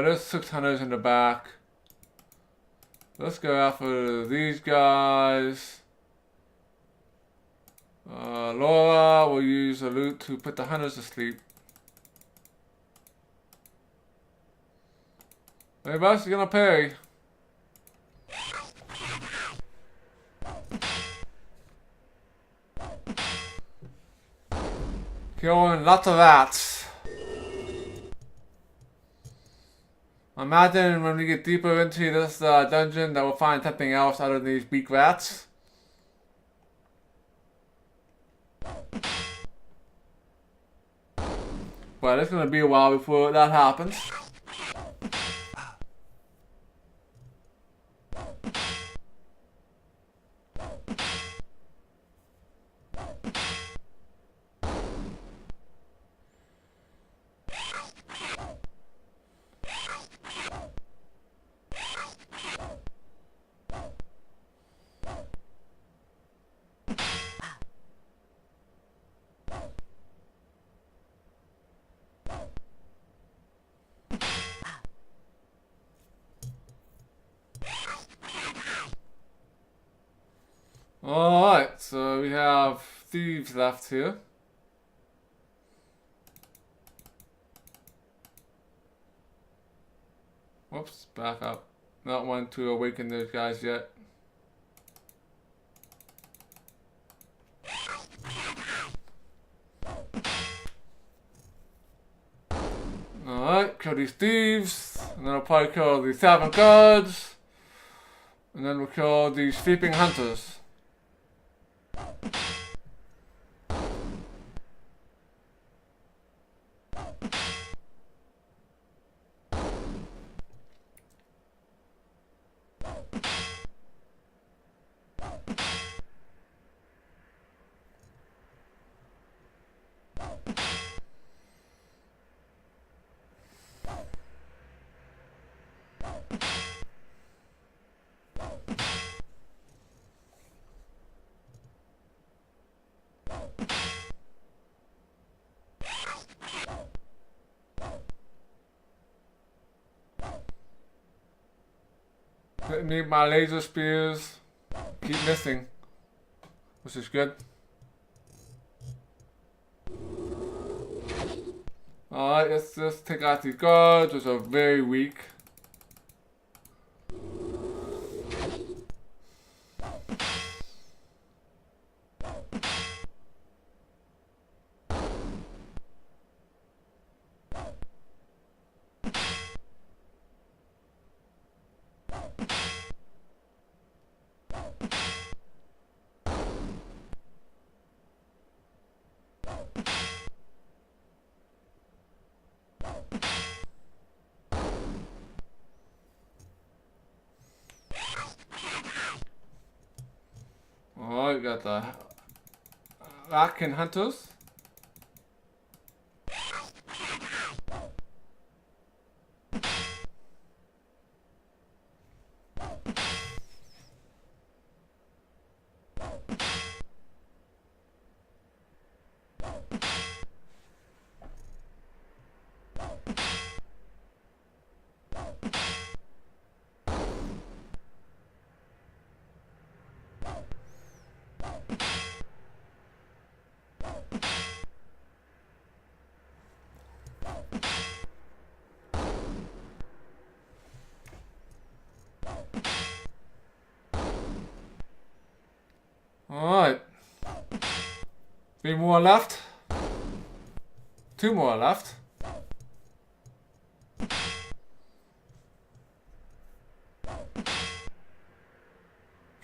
there's 6 hunters in the back. Let's go after these guys. Laura will use a loot to put the hunters to sleep. Hey, boss, you're gonna pay. Killing lots of rats. I imagine when we get deeper into this dungeon that we'll find something else other than these beak rats. But it's gonna be a while before that happens. Alright, so we have thieves left here. Whoops, back up. Not one to awaken those guys yet. Alright, kill these thieves. And then I'll probably kill the Savant guards. And then we'll kill these sleeping hunters. Need my laser spears. Keep missing, which is good. Alright, let's just take out these guards, which are very weak. Alright, we got the Raccoon Hunters. Alright. 3 more left. 2 more left.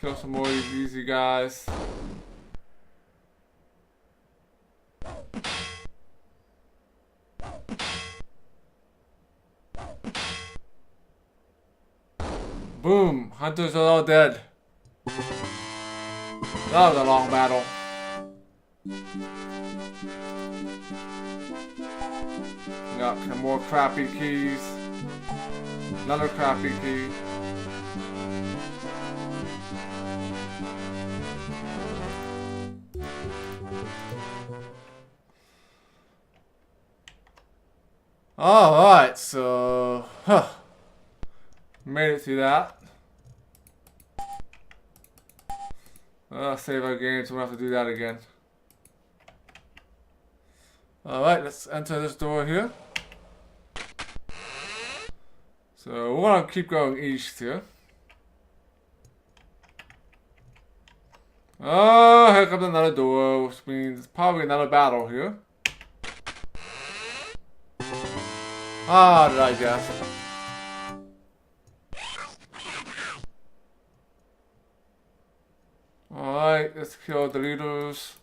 Kill some more of these easy guys. Boom! Hunters are all dead. That was a long battle. Got some more crappy keys. Another crappy key. Alright, so made it through that. Save our game, so we'll have to do that again. Alright, let's enter this door here. So we're gonna keep going east here. Oh, here comes another door, which means probably another battle here. Ah, did I guess? Alright, let's kill the leaders.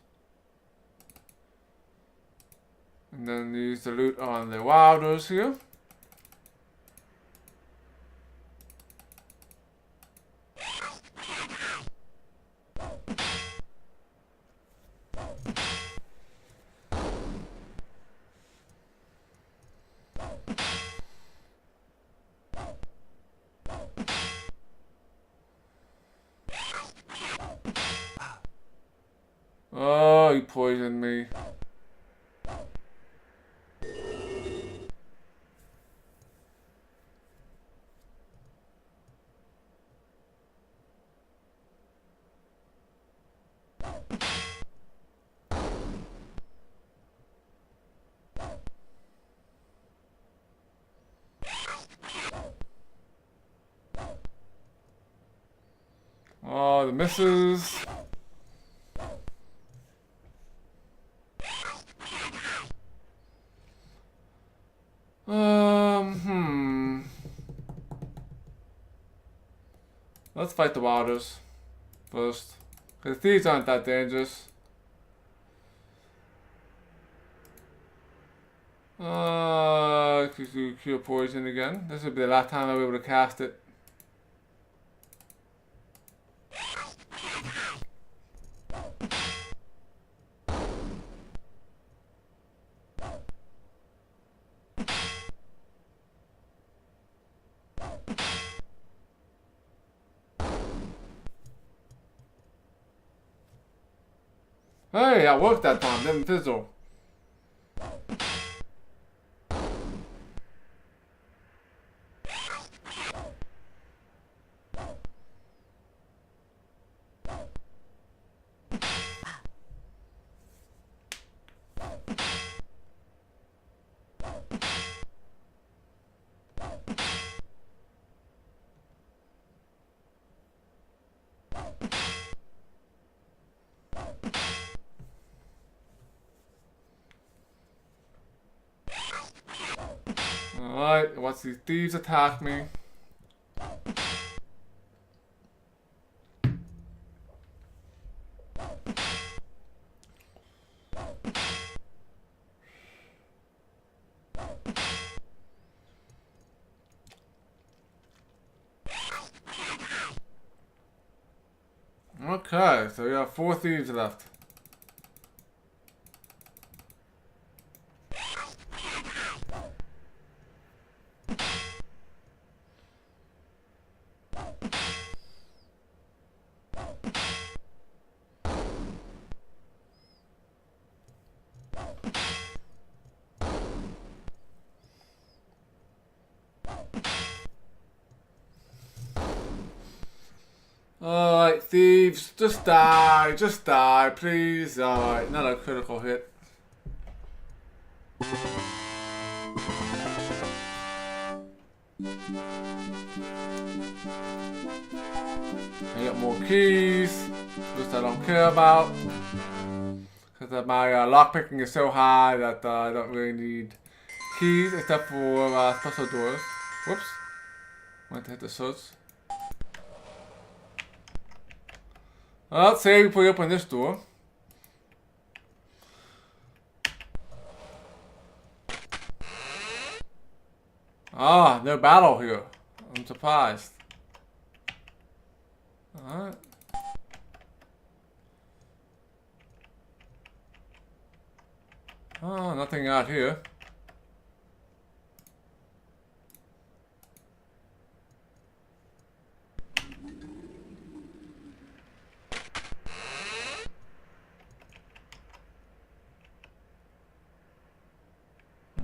And then use the loot on the wilders here. Oh, you poisoned me. Oh, the misses. Let's fight the wilders first. Because thieves aren't that dangerous. Cure poison again. This will be the last time I'll be able to cast it. Hey, that worked that time, didn't fizzle. Alright, watch these thieves attack me. Okay, so we have 4 thieves left. Alright, thieves, just die, please. Alright, not a critical hit. I got more keys, which I don't care about. Because my lockpicking is so high that I don't really need keys except for special doors. Whoops. Went to hit the search. Let's save before you open this door. Ah, no battle here. I'm surprised. Alright. Oh, nothing out here.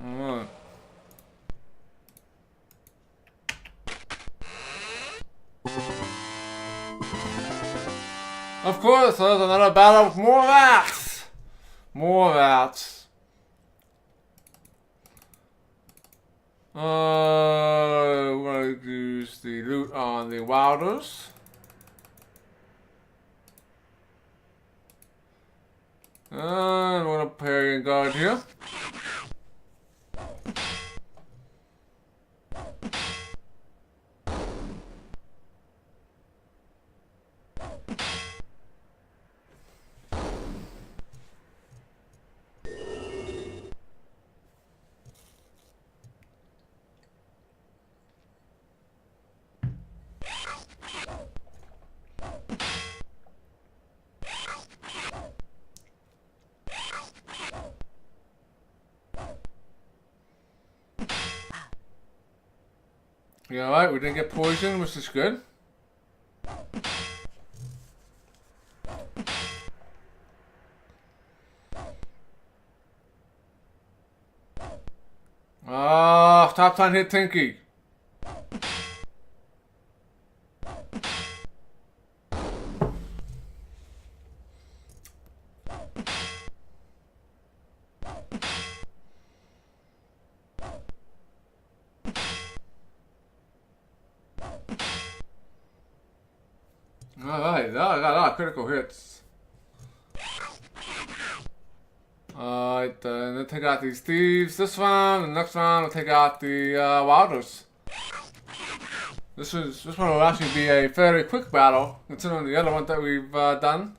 Alright. Of course, there's another battle with more rats. More rats. We're going to use the loot on the wilders. And we're going to parry and guard here. Yeah, alright, we didn't get poisoned, which is good. Ah, stop trying to hit Tinky. Alright, I got a lot of critical hits. Alright, then we'll take out these thieves this round, and next round we'll take out the wilders. This one will actually be a fairly quick battle, considering the other one that we've done.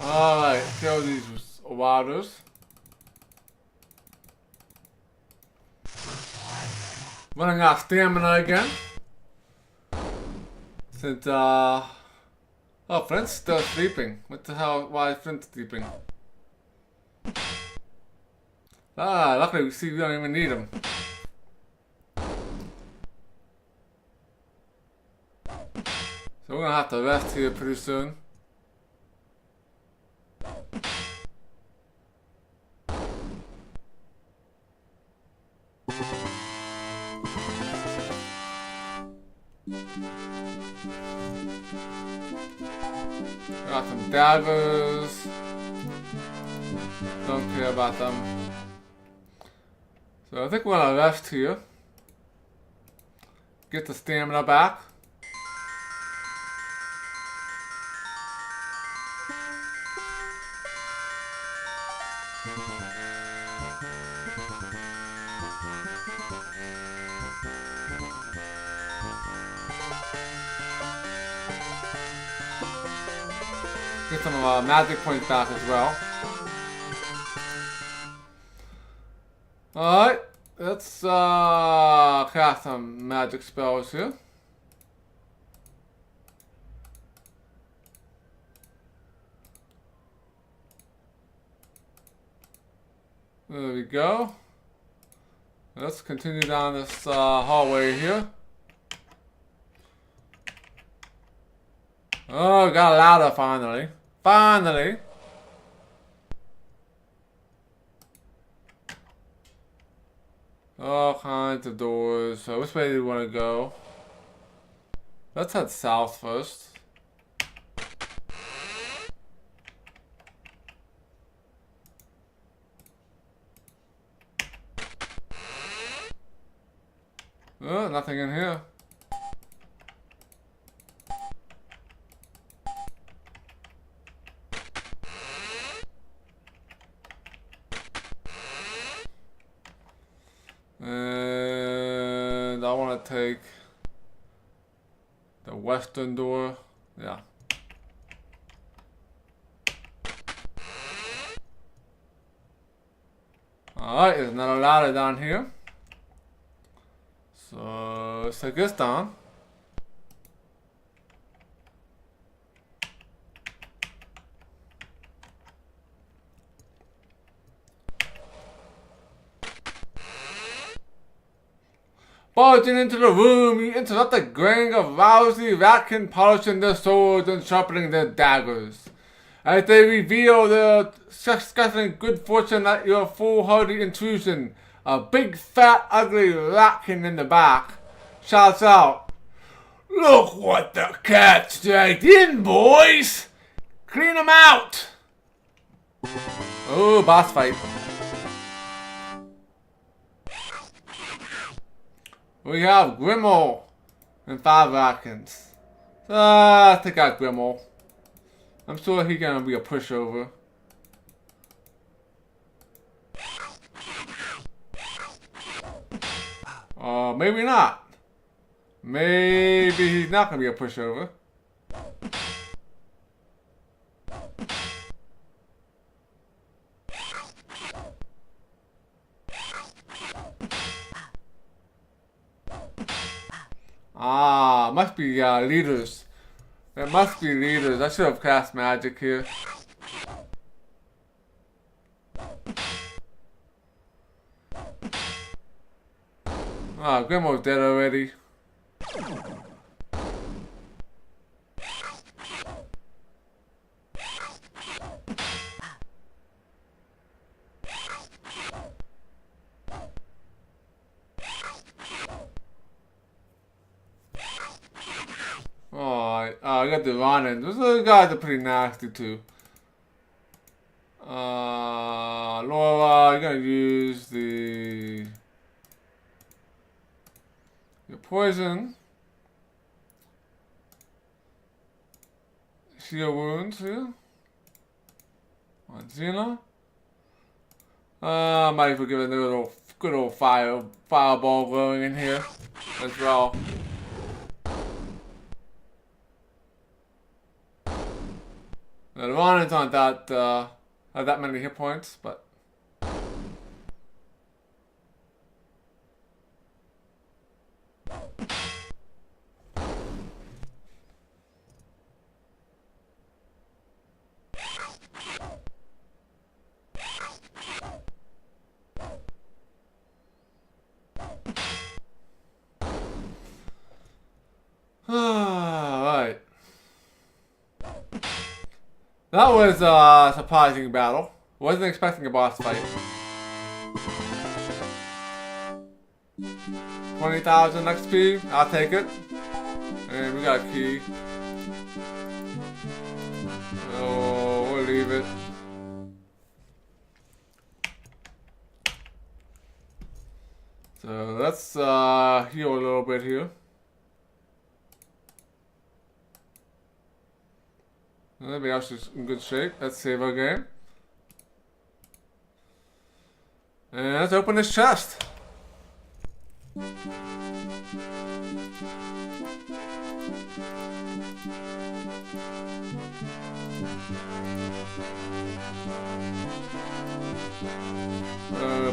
Alright, kill these wilders. Running out of stamina again. Since, oh, Flint's still sleeping. What the hell? Why is Flint sleeping? Ah, luckily we see we don't even need him. So we're gonna have to rest here pretty soon. Got some daggers. Don't care about them. So I think we're gonna rest here. Get the stamina back. Get some magic points back as well. Alright, let's cast some magic spells here. There we go. Let's continue down this hallway here. Oh, got a ladder finally. Finally! All kinds of doors. So which way do we want to go? Let's head south first. Oh, nothing in here. And I want to take The western door. Yeah. Alright, there's another ladder down here. So let's take this down. Barging into the room, you interrupt the gang of lousy ratkin polishing their swords and sharpening their daggers. As they reveal their discussing good fortune at your foolhardy intrusion, a big, fat, ugly ratkin in the back shouts out, "Look what the cat's dragged in, boys! Clean 'em out!" Oh, boss fight. We have Grimmel and 5 ratkins. Take out Grimmel. I'm sure he's gonna be a pushover. Maybe not. Maybe he's not gonna be a pushover. Must be leaders. There must be leaders. I should have cast magic here. Grimmel's dead already. I got the Ronin. Those other guys are pretty nasty too. Laura, you're gonna use the poison. Shield wounds here. On Xena. Might as well give it a little good old fireball going in here as well. The Ronin's aren't have that many hit points, but alright. That was a surprising battle. Wasn't expecting a boss fight. 20,000 XP, I'll take it. And we got a key. Oh, we'll leave it. So let's heal a little bit here. Everybody else is in good shape. Let's save our game. And let's open this chest.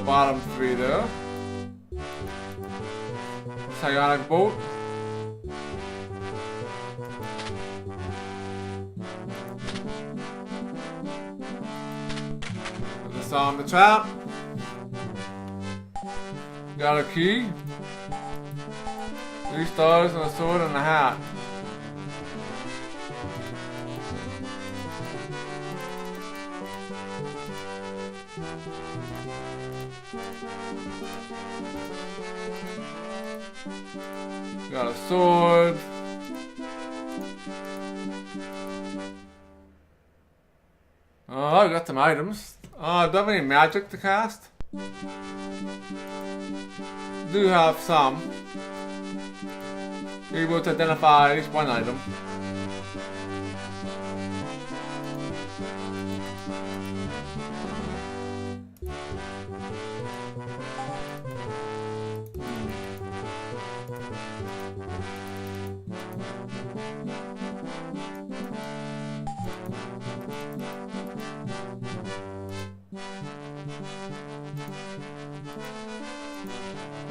Bottom 3 there. Psionic bolt. Disarm the trap. Got a key. 3 stars and a sword and a hat. Got a sword. Oh, I got some items. Do I have any magic to cast? Do have some. Be able to identify at least one item.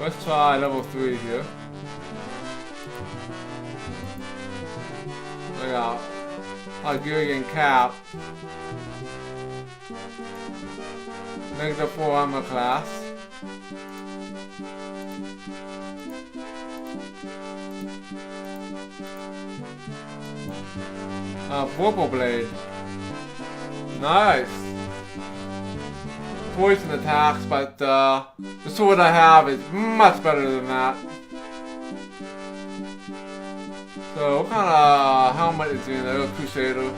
Let's try level 3 here. Look out. Hungarian cap. -4 armor class. Purple blade. Nice. Poison attacks, but the sword I have is much better than that. So what kind of helmet is in there? Crusader.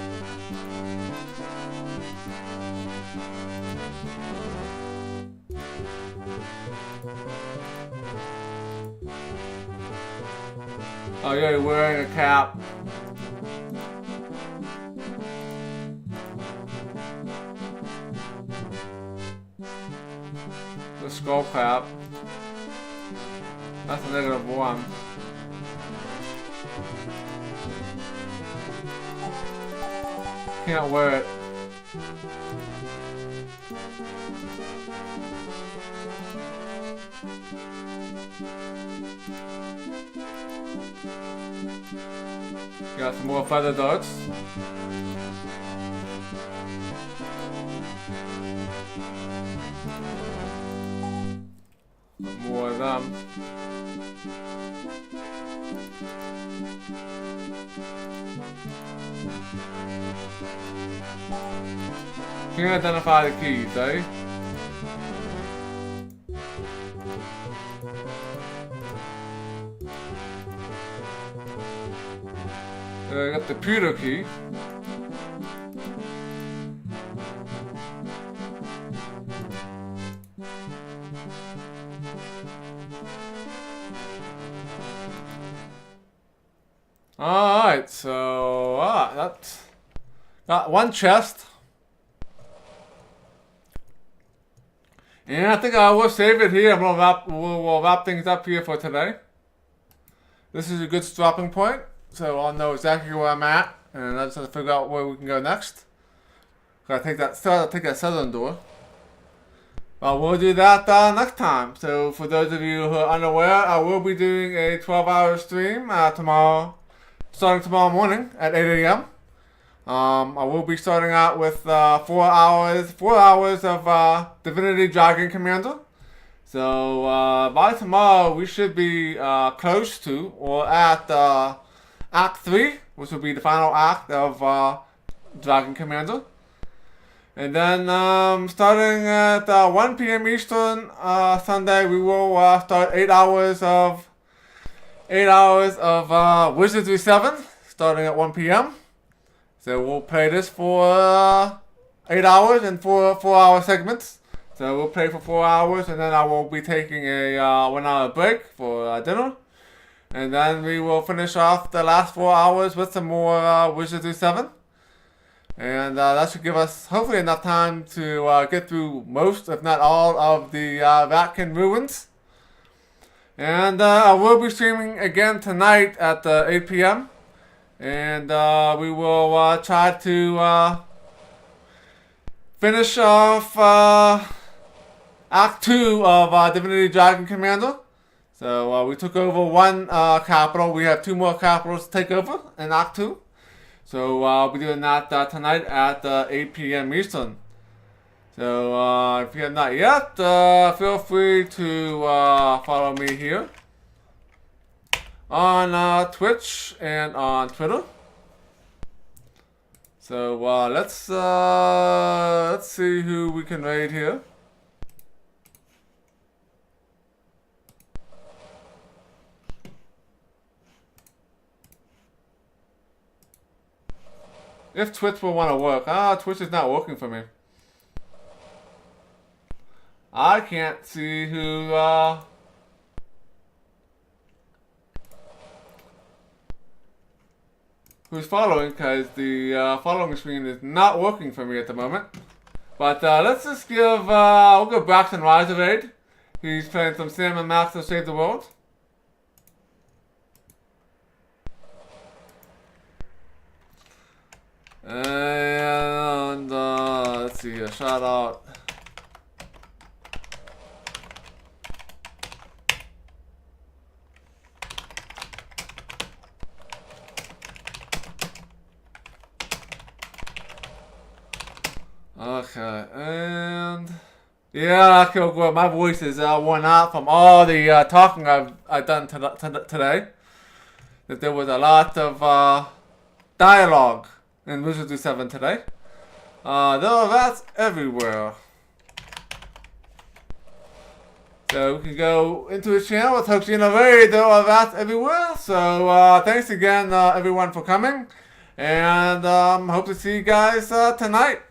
Oh yeah, you're wearing a cap. The skull cap. That's a -1. Can't wear it. Got some more feather darts. More of them. Can't identify the keys, eh? I got the pewter key. Alright, so that's got one chest. And I think I will save it here. We'll wrap things up here for today. This is a good stopping point, so I'll know exactly where I'm at, and I just have to figure out where we can go next. Gotta take that southern door. We'll do that next time. So for those of you who are unaware, I will be doing a 12-hour stream tomorrow, starting tomorrow morning at 8 a.m. I will be starting out with 4 hours of Divinity Dragon Commander. So by tomorrow we should be close to or at Act 3, which will be the final act of Dragon Commander. And then starting at 1 p.m. Eastern Sunday, we will start 8 hours of Wizardry VII, starting at 1 p.m. So we'll play this for 8 hours in 4-hour segments. So we'll play for 4 hours, and then I will be taking a 1 hour break for dinner. And then we will finish off the last 4 hours with some more Wizardry VII. And that should give us hopefully enough time to get through most, if not all, of the Vatkin ruins. And I will be streaming again tonight at 8 p.m. And we will try to finish off Act 2 of Divinity Dragon Commander. So we took over one capital. We have 2 more capitals to take over in Act 2. So I'll be doing that tonight at 8 p.m. Eastern. So if you have not yet, feel free to follow me here on Twitch and on Twitter. So let's see who we can raid here. If Twitch will want to work. Twitch is not working for me. I can't see who's following, because the following screen is not working for me at the moment. But let's just give, we'll give Braxton Rise a raid. He's playing some Sam & Max to Save the World. And let's see here, shout out Okay, and yeah, okay, well, my voice is worn out from all the talking I've done today. That there was a lot of dialogue in Wizardry VII today. There are rats everywhere. So we can go into his channel with hercxena. There are rats everywhere. So thanks again, everyone, for coming, and hope to see you guys tonight.